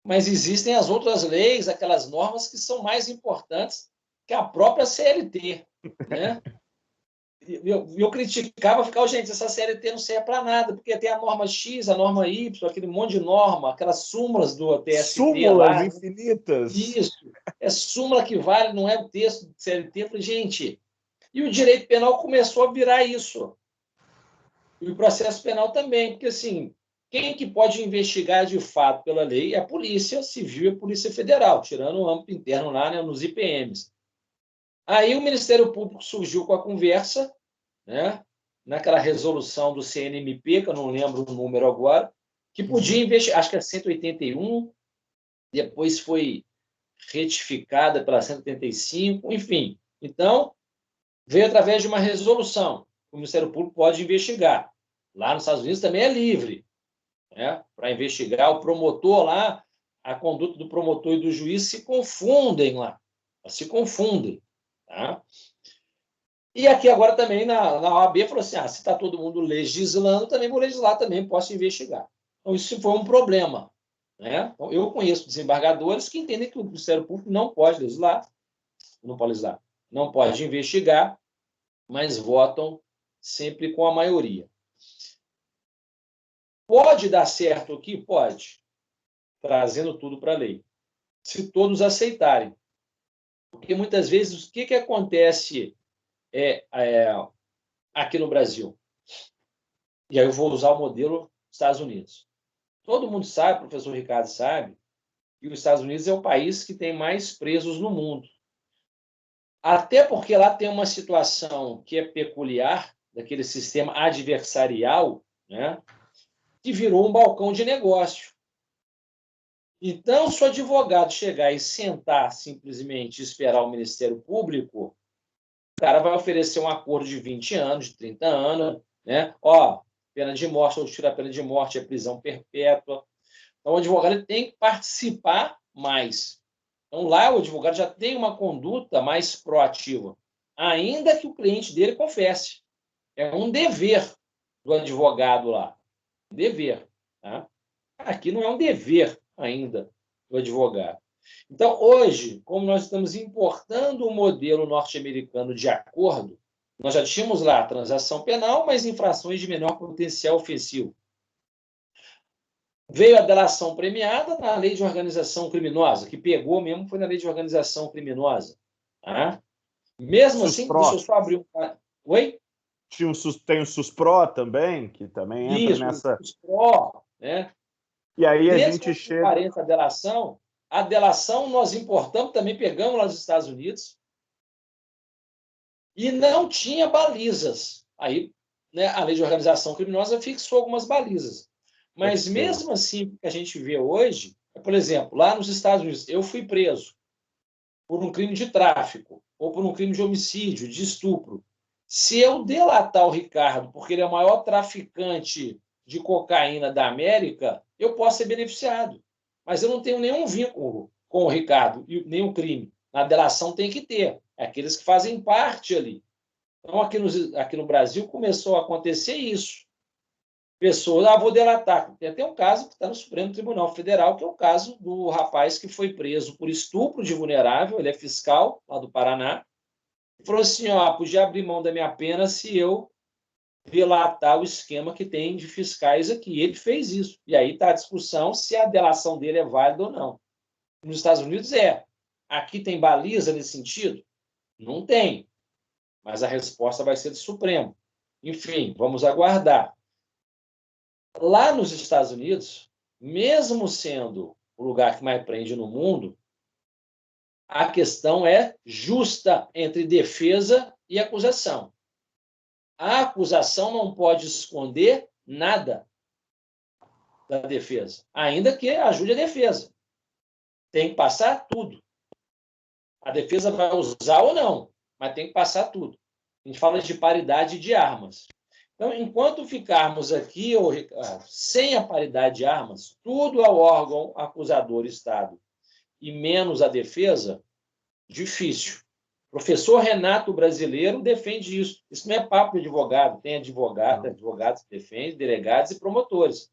mas existem as outras leis, aquelas normas que são mais importantes que a própria CLT, né? Eu criticava, ficava, gente, essa CLT não serve para nada, porque tem a norma X, a norma Y, aquele monte de norma, aquelas súmulas do TST Súmulas lá. infinitas. Isso, é súmula que vale, não é o texto do CLT. Eu falei, gente, e o direito penal começou a virar isso. E o processo penal também, porque assim, quem que pode investigar de fato pela lei é a Polícia Civil e a Polícia Federal, tirando o âmbito interno lá, né, nos IPMs. Aí o Ministério Público surgiu com a conversa, né, naquela resolução do CNMP, que eu não lembro o número agora, que podia investigar, acho que é 181, depois foi retificada pela 185, enfim. Então, veio através de uma resolução. O Ministério Público pode investigar. Lá nos Estados Unidos também é livre, né, para investigar. O promotor lá, a conduta do promotor e do juiz se confundem lá. Se confundem. Tá? E aqui agora também na OAB falou assim, se está todo mundo legislando, também vou legislar, também posso investigar. Então isso foi um problema. Né? Então, eu conheço desembargadores que entendem que o Ministério Público não pode legislar, não pode investigar, mas votam sempre com a maioria. Pode dar certo aqui? Pode, trazendo tudo para a lei, se todos aceitarem. Porque muitas vezes o que acontece aqui no Brasil? E aí eu vou usar o modelo dos Estados Unidos. Todo mundo sabe, o professor Ricardo sabe, que os Estados Unidos é o país que tem mais presos no mundo. Até porque lá tem uma situação que é peculiar, daquele sistema adversarial, né, que virou um balcão de negócio. Então, se o advogado chegar e sentar simplesmente e esperar o Ministério Público, o cara vai oferecer um acordo de 20 anos, de 30 anos, né? Pena de morte, ou tira a pena de morte, é prisão perpétua. Então, o advogado tem que participar mais. Então, lá o advogado já tem uma conduta mais proativa, ainda que o cliente dele confesse. É um dever do advogado lá. Dever. Tá? Aqui não é um dever ainda do advogado. Então, hoje, como nós estamos importando o modelo norte-americano de acordo, nós já tínhamos lá a transação penal, mas infrações de menor potencial ofensivo. Veio a delação premiada na lei de organização criminosa, que pegou mesmo foi na lei de organização criminosa. Tá? Mesmo assim, deixa eu só abrir um... Oi? Tem o SUSPRO também, que também entra nessa... Isso, o SUSPRO, né? E aí a Desde gente que chega... a delação nós importamos, também pegamos lá dos Estados Unidos, e não tinha balizas. Aí, né, a lei de organização criminosa fixou algumas balizas. Mas mesmo assim, o que a gente vê hoje, por exemplo, lá nos Estados Unidos, eu fui preso por um crime de tráfico, ou por um crime de homicídio, de estupro. Se eu delatar o Ricardo, porque ele é o maior traficante de cocaína da América, eu posso ser beneficiado. Mas eu não tenho nenhum vínculo com o Ricardo, e nenhum crime. Na delação tem que ter. É aqueles que fazem parte ali. Então, aqui no Brasil, começou a acontecer isso. Pessoas, vou delatar. Tem até um caso que está no Supremo Tribunal Federal, que é o caso do rapaz que foi preso por estupro de vulnerável, ele é fiscal, lá do Paraná, e falou assim, podia abrir mão da minha pena se eu delatar o esquema que tem de fiscais aqui. Ele fez isso. E aí está a discussão se a delação dele é válida ou não. Nos Estados Unidos é. Aqui tem baliza nesse sentido? Não tem. Mas a resposta vai ser do Supremo. Enfim, vamos aguardar. Lá nos Estados Unidos, mesmo sendo o lugar que mais prende no mundo, a questão é justa entre defesa e acusação. A acusação não pode esconder nada da defesa, ainda que ajude a defesa. Tem que passar tudo. A defesa vai usar ou não, mas tem que passar tudo. A gente fala de paridade de armas. Então, enquanto ficarmos aqui, sem a paridade de armas, tudo ao órgão acusador Estado e menos a defesa, difícil. O professor Renato Brasileiro defende isso. Isso não é papo de advogado. Tem advogados que defendem, delegados e promotores.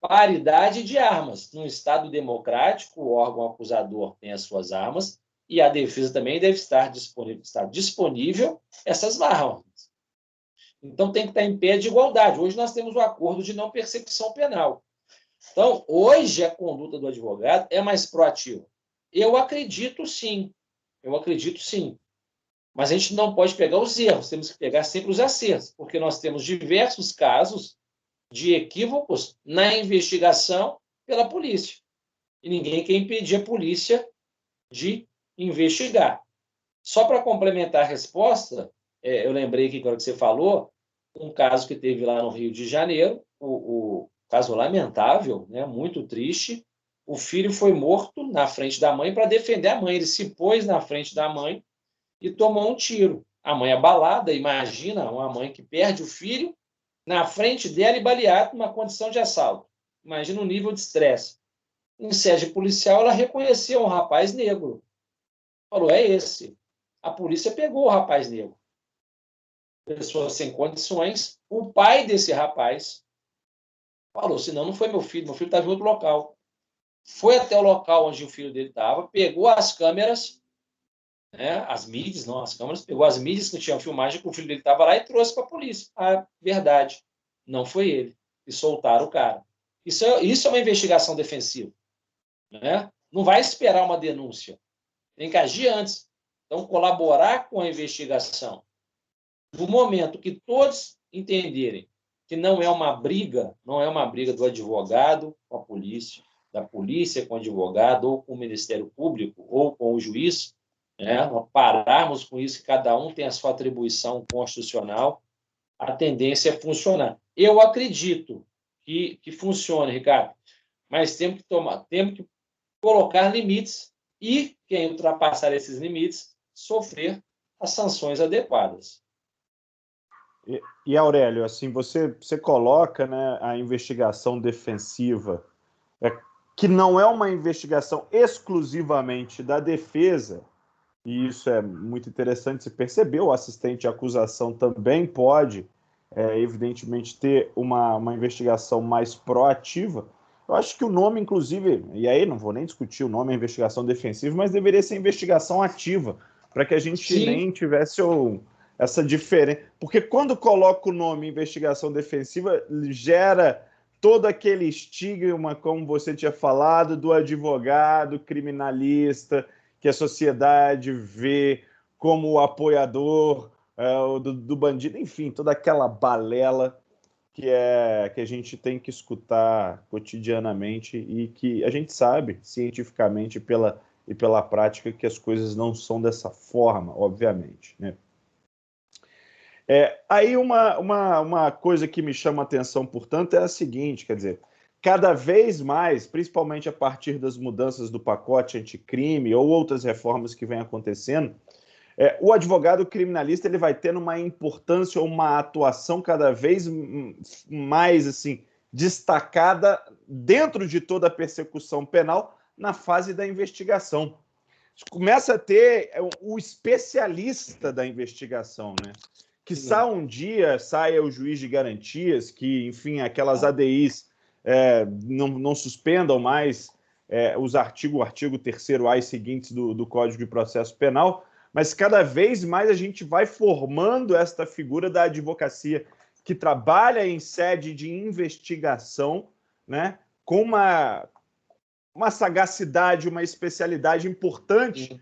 Paridade de armas. Num Estado democrático, o órgão acusador tem as suas armas e a defesa também deve estar disponível essas armas. Então, tem que estar em pé de igualdade. Hoje nós temos o acordo de não persecução penal. Então, hoje a conduta do advogado é mais proativa. Eu acredito sim. Mas a gente não pode pegar os erros, temos que pegar sempre os acertos, porque nós temos diversos casos de equívocos na investigação pela polícia. E ninguém quer impedir a polícia de investigar. Só para complementar a resposta, eu lembrei que quando você falou, um caso que teve lá no Rio de Janeiro, o caso lamentável, né, muito triste, o filho foi morto na frente da mãe para defender a mãe. Ele se pôs na frente da mãe e tomou um tiro. A mãe abalada, imagina uma mãe que perde o filho na frente dela e baleado numa condição de assalto. Imagina o nível de estresse. Em sede policial, ela reconheceu um rapaz negro. Falou, é esse. A polícia pegou o rapaz negro. Pessoas sem condições. O pai desse rapaz falou, senão não foi meu filho estava em outro local. Foi até o local onde o filho dele estava, pegou as câmeras, né, as mídias, não as câmeras, pegou as mídias que tinham filmagem que o filho dele estava lá e trouxe para a polícia. A verdade, não foi ele. E soltaram o cara. Isso é uma investigação defensiva. Né? Não vai esperar uma denúncia. Tem que agir antes. Então, colaborar com a investigação. No momento que todos entenderem que não é uma briga do advogado com a polícia, da polícia com o advogado, ou com o Ministério Público, ou com o juiz, né? Pararmos com isso, que cada um tem a sua atribuição constitucional, a tendência é funcionar. Eu acredito que funcione, Ricardo, mas temos que colocar limites e quem ultrapassar esses limites sofrer as sanções adequadas. E Aurélio, assim, você coloca, né, a investigação defensiva, que não é uma investigação exclusivamente da defesa, e isso é muito interessante se perceber, o assistente de acusação também pode, evidentemente, ter uma investigação mais proativa, Eu acho que o nome, inclusive, e aí não vou nem discutir o nome, é investigação defensiva, mas deveria ser investigação ativa, para que a gente nem tivesse essa diferença. Porque quando coloca o nome investigação defensiva, gera todo aquele estigma, como você tinha falado, do advogado criminalista, que a sociedade vê como o apoiador do bandido, enfim, toda aquela balela que a gente tem que escutar cotidianamente e que a gente sabe, cientificamente e pela prática, que as coisas não são dessa forma, obviamente, né? Aí uma coisa que me chama a atenção, portanto, é a seguinte, quer dizer, cada vez mais, principalmente a partir das mudanças do pacote anticrime ou outras reformas que vêm acontecendo, o advogado criminalista ele vai tendo uma importância, uma atuação cada vez mais assim, destacada dentro de toda a persecução penal na fase da investigação. Começa a ter o especialista da investigação, né? Quiçá um dia saia o juiz de garantias, que, enfim, aquelas ADIs não suspendam mais o artigo 3º-A e seguintes do Código de Processo Penal, mas cada vez mais a gente vai formando esta figura da advocacia que trabalha em sede de investigação, né, com uma sagacidade, uma especialidade importante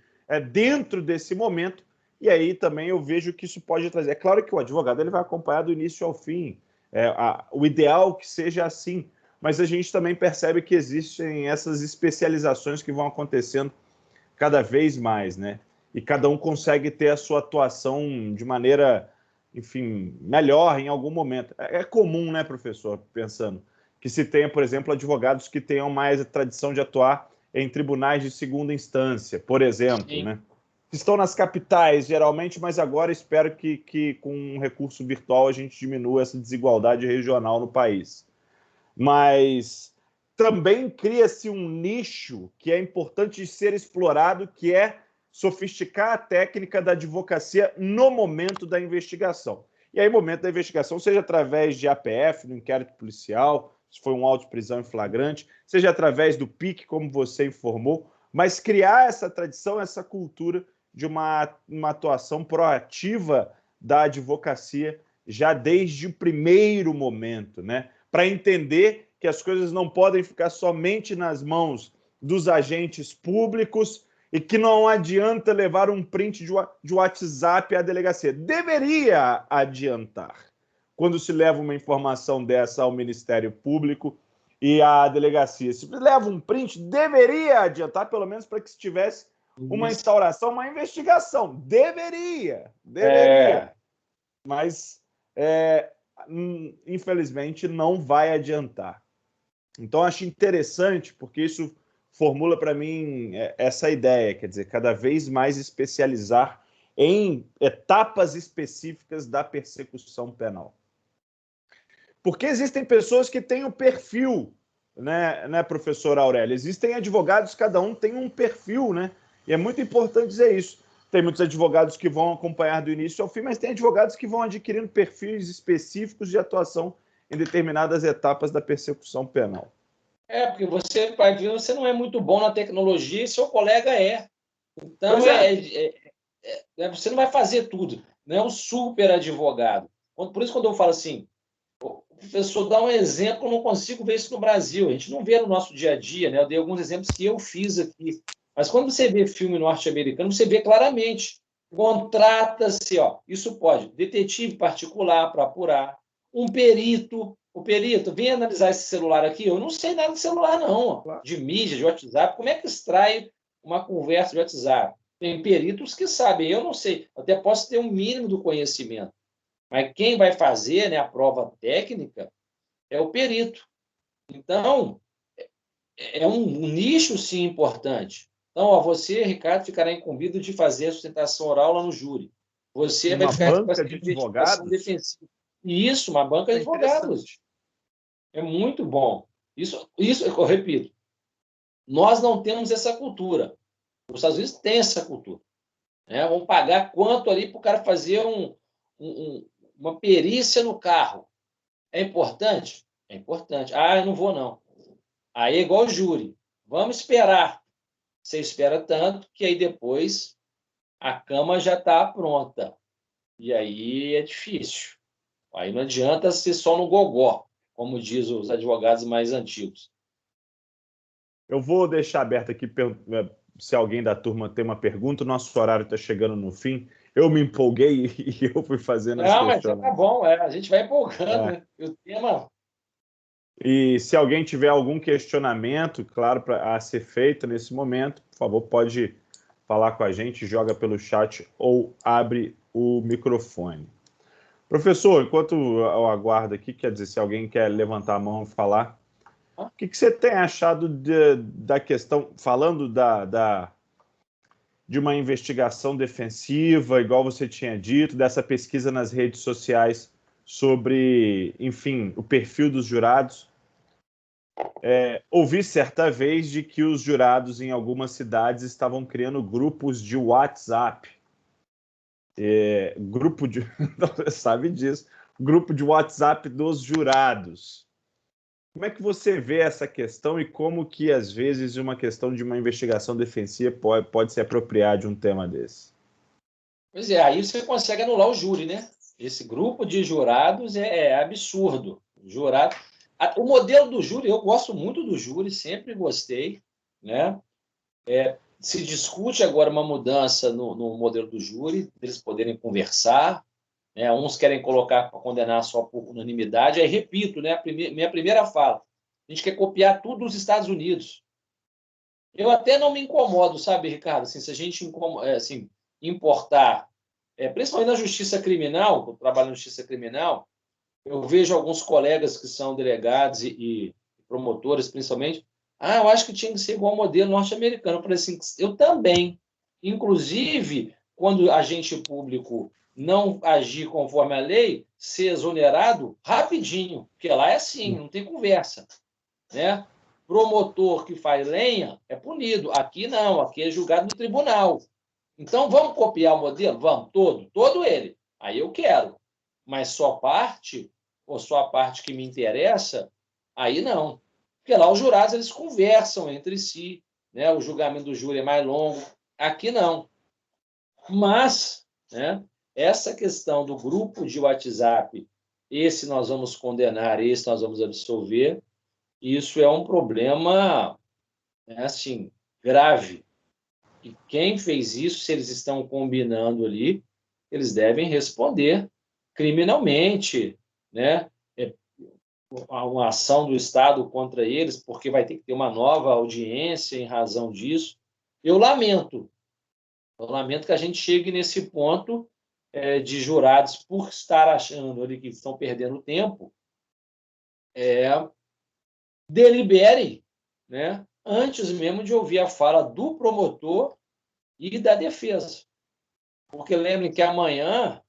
dentro desse momento. E aí também eu vejo que isso pode trazer. É claro que o advogado ele vai acompanhar do início ao fim. O ideal que seja assim, mas a gente também percebe que existem essas especializações que vão acontecendo cada vez mais, né? E cada um consegue ter a sua atuação de maneira, enfim, melhor em algum momento. É comum, né, professor, pensando, que se tenha, por exemplo, advogados que tenham mais a tradição de atuar em tribunais de segunda instância, por exemplo, né? Estão nas capitais, geralmente, mas agora espero que com um recurso virtual a gente diminua essa desigualdade regional no país. Mas também cria-se um nicho que é importante de ser explorado, que é sofisticar a técnica da advocacia no momento da investigação. E aí, momento da investigação, seja através de APF, no inquérito policial, se foi um auto de prisão em flagrante, seja através do PIC, como você informou, mas criar essa tradição, essa cultura de uma atuação proativa da advocacia já desde o primeiro momento, né? Para entender que as coisas não podem ficar somente nas mãos dos agentes públicos e que não adianta levar um print de WhatsApp à delegacia. Deveria adiantar quando se leva uma informação dessa ao Ministério Público e à delegacia. Se leva um print, deveria adiantar, pelo menos para que se tivesse uma instauração, uma investigação. Deveria. Mas, infelizmente, não vai adiantar. Então, acho interessante, porque isso formula para mim essa ideia, quer dizer, cada vez mais especializar em etapas específicas da persecução penal. Porque existem pessoas que têm o perfil, né, professor Aurélio? Existem advogados, cada um tem um perfil, né? E é muito importante dizer isso. Tem muitos advogados que vão acompanhar do início ao fim, mas tem advogados que vão adquirindo perfis específicos de atuação em determinadas etapas da persecução penal. Porque você não é muito bom na tecnologia e seu colega é. Então, você não vai fazer tudo. Não é um super advogado. Por isso, quando eu falo assim, o professor dá um exemplo, eu não consigo ver isso no Brasil. A gente não vê no nosso dia a dia, né? Eu dei alguns exemplos que eu fiz aqui. Mas quando você vê filme norte-americano, você vê claramente. Contrata-se, isso pode, detetive particular para apurar, um perito. O perito, vem analisar esse celular aqui. Eu não sei nada de celular, não. De mídia, de WhatsApp. Como é que extrai uma conversa de WhatsApp? Tem peritos que sabem. Eu não sei. Eu até posso ter um mínimo do conhecimento. Mas quem vai fazer, né, a prova técnica é o perito. Então, é um nicho, sim, importante. Então, você, Ricardo, ficará incumbido de fazer a sustentação oral lá no júri. Você vai ficar com essa investigação defensiva. Isso, uma banca de advogados. É muito bom. Isso, eu repito, nós não temos essa cultura. Os Estados Unidos têm essa cultura. Né? Vão pagar quanto ali para o cara fazer uma perícia no carro. É importante? É importante. Eu não vou, não. Aí é igual o júri. Vamos esperar. Você espera tanto que aí depois a cama já está pronta. E aí é difícil. Aí não adianta ser só no gogó, como diz os advogados mais antigos. Eu vou deixar aberto aqui se alguém da turma tem uma pergunta. O nosso horário está chegando no fim. Eu me empolguei e eu fui fazendo as Não, mas já tá questionamentos. bom, a gente vai empolgando, É. né? E o tema. E se alguém tiver algum questionamento, claro, a ser feito nesse momento, por favor, pode falar com a gente, joga pelo chat ou abre o microfone. Professor, enquanto eu aguardo aqui, quer dizer, se alguém quer levantar a mão e falar, o que você tem achado da questão, falando de uma investigação defensiva, igual você tinha dito, dessa pesquisa nas redes sociais sobre, enfim, o perfil dos jurados? Ouvi certa vez de que os jurados em algumas cidades estavam criando grupos de WhatsApp. Grupo de. Sabe disso? Grupo de WhatsApp dos jurados. Como é que você vê essa questão e como que, às vezes, uma questão de uma investigação defensiva pode se apropriar de um tema desse? Pois é, aí você consegue anular o júri, né? Esse grupo de jurados é absurdo. Jurado. O modelo do júri, eu gosto muito do júri, sempre gostei, né? Se discute agora uma mudança no modelo do júri, eles poderem conversar, né? Uns querem colocar para condenar só por unanimidade. Aí, repito, né? Minha primeira fala, a gente quer copiar tudo dos Estados Unidos. Eu até não me incomodo, sabe, Ricardo? Assim, se a gente assim, importar, principalmente na justiça criminal, eu trabalho na justiça criminal, eu vejo alguns colegas que são delegados e promotores, principalmente, eu acho que tinha que ser igual ao modelo norte-americano. Eu falei assim, eu também. Inclusive, quando agente público não agir conforme a lei, ser exonerado rapidinho, porque lá é assim, não tem conversa, né? Promotor que faz lenha é punido. Aqui não, aqui é julgado no tribunal. Então, vamos copiar o modelo? Vamos, todo ele. Aí eu quero. Mas só parte, ou só a parte que me interessa, aí não. Porque lá os jurados eles conversam entre si, né? O julgamento do júri é mais longo. Aqui não. Mas, né, essa questão do grupo de WhatsApp, esse nós vamos condenar, esse nós vamos absolver, isso é um problema, né, assim, grave. E quem fez isso, se eles estão combinando ali, eles devem responder criminalmente, né? Uma ação do Estado contra eles, porque vai ter que ter uma nova audiência em razão disso. Eu lamento que a gente chegue nesse ponto de jurados, por estar achando ali que estão perdendo tempo, deliberem, né? Antes mesmo de ouvir a fala do promotor e da defesa. Porque lembrem que amanhã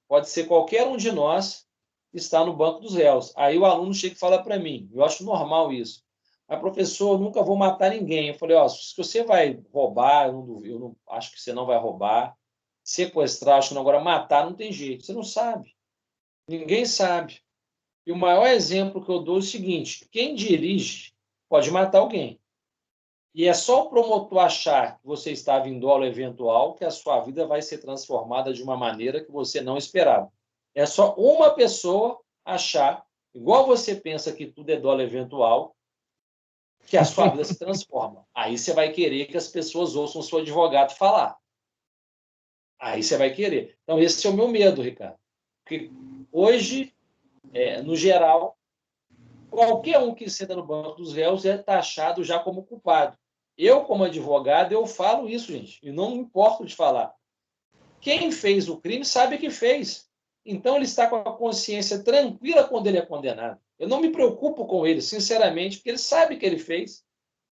pode ser qualquer um de nós que está no banco dos réus. Aí o aluno chega e fala para mim, eu acho normal isso. Mas, professor, eu nunca vou matar ninguém. Eu falei, se você vai roubar, eu não acho que você não vai roubar. Sequestrar, acho que não. Agora, matar não tem jeito. Você não sabe. Ninguém sabe. E o maior exemplo que eu dou é o seguinte, quem dirige pode matar alguém. E é só o promotor achar que você estava em dolo eventual que a sua vida vai ser transformada de uma maneira que você não esperava. É só uma pessoa achar, igual você pensa que tudo é dolo eventual, que a sua vida se transforma. Aí você vai querer que as pessoas ouçam o seu advogado falar. Aí você vai querer. Então, esse é o meu medo, Ricardo. Porque hoje, no geral, qualquer um que senta no banco dos réus é taxado já como culpado. Eu, como advogado, eu falo isso, gente, e não me importo de falar. Quem fez o crime sabe que fez. Então, ele está com a consciência tranquila quando ele é condenado. Eu não me preocupo com ele, sinceramente, porque ele sabe que ele fez.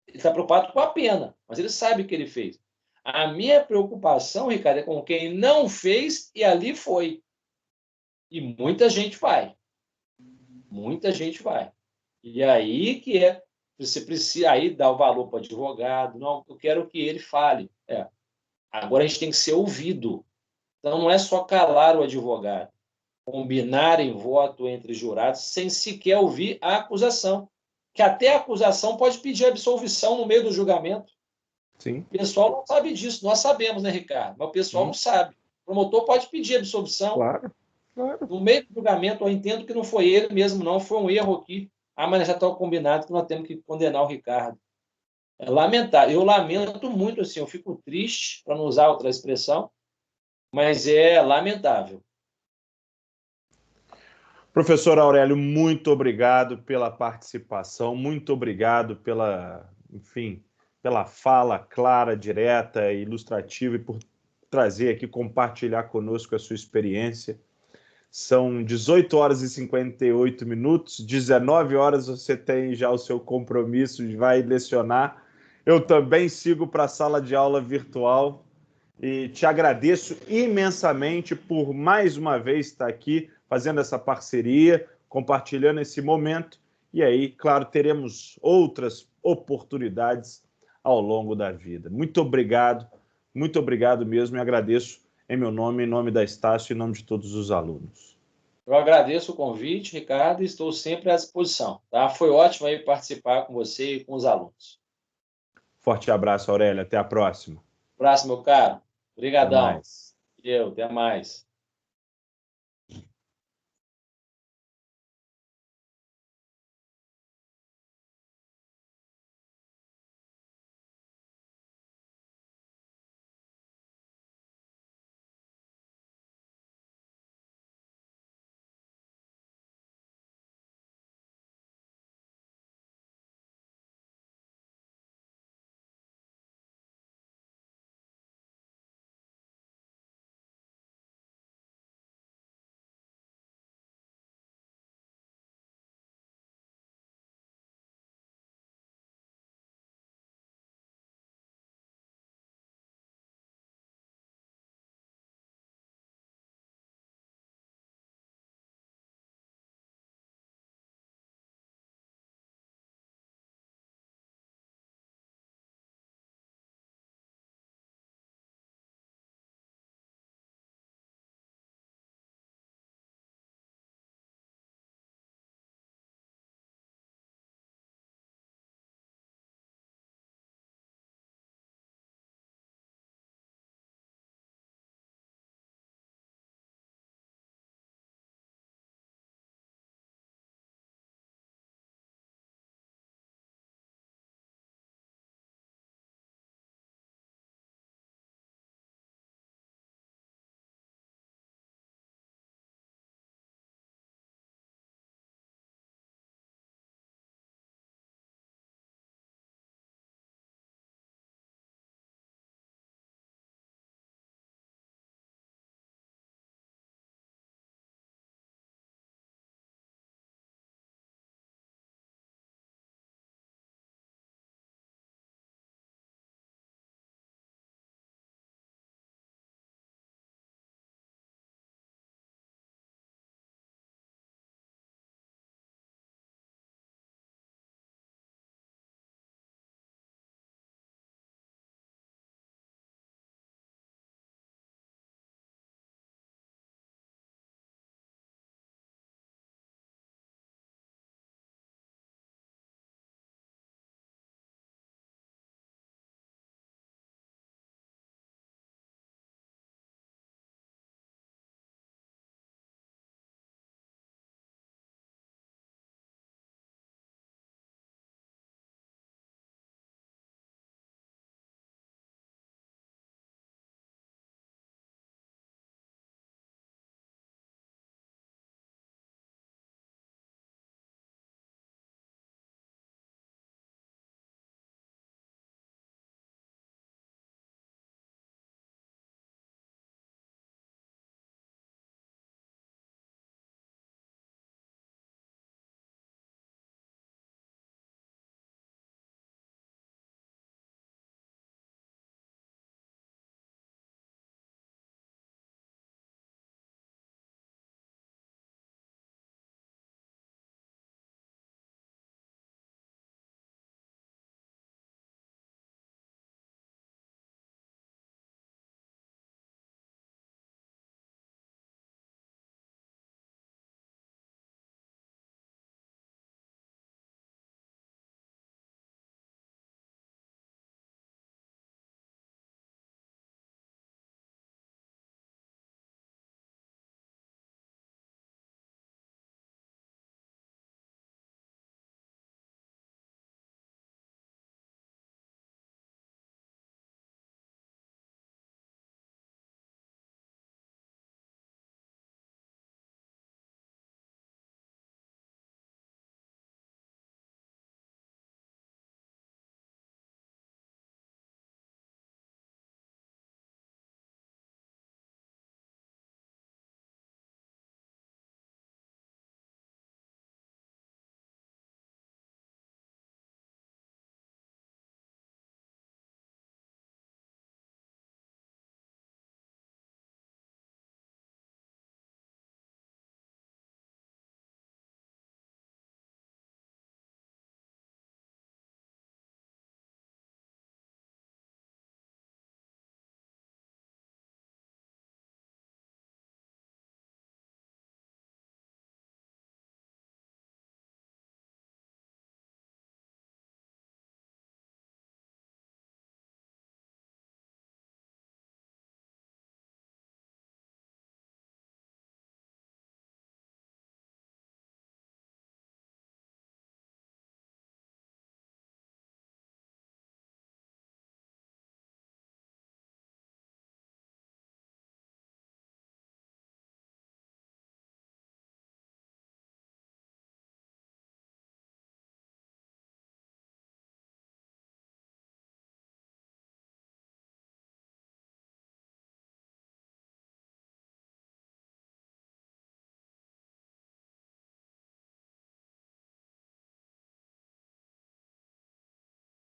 Ele está preocupado com a pena, mas ele sabe que ele fez. A minha preocupação, Ricardo, é com quem não fez e ali foi. E muita gente vai. Muita gente vai. E aí que você precisa aí dar o valor para o advogado. Não, eu quero que ele fale. Agora a gente tem que ser ouvido. Então não é só calar o advogado, combinar em voto entre jurados sem sequer ouvir a acusação. que até a acusação pode pedir absolvição no meio do julgamento. Sim. O pessoal não sabe disso. Nós sabemos, né, Ricardo? Mas o pessoal não sabe. O promotor pode pedir absolvição. Claro, claro. No meio do julgamento, eu entendo que não foi ele mesmo, não. Foi um erro aqui. Mas já está combinado que nós temos que condenar o Ricardo. É lamentável. Eu lamento muito, assim. Eu fico triste, para não usar outra expressão, mas é lamentável. Professor Aurélio, muito obrigado pela participação, muito obrigado pela, enfim, pela fala clara, direta e ilustrativa e por trazer aqui, compartilhar conosco a sua experiência. São 18 horas e 58 minutos, 19 horas você tem já o seu compromisso, vai lecionar. Eu também sigo para a sala de aula virtual e te agradeço imensamente por mais uma vez estar aqui fazendo essa parceria, compartilhando esse momento. E aí, claro, teremos outras oportunidades ao longo da vida. Muito obrigado mesmo e agradeço em meu nome, em nome da Estácio e em nome de todos os alunos. Eu agradeço o convite, Ricardo, e estou sempre à disposição. Tá? Foi ótimo aí participar com você e com os alunos. Forte abraço, Aurélio. Até a próxima. Abraço, meu caro. Até Obrigadão. mais. Até mais.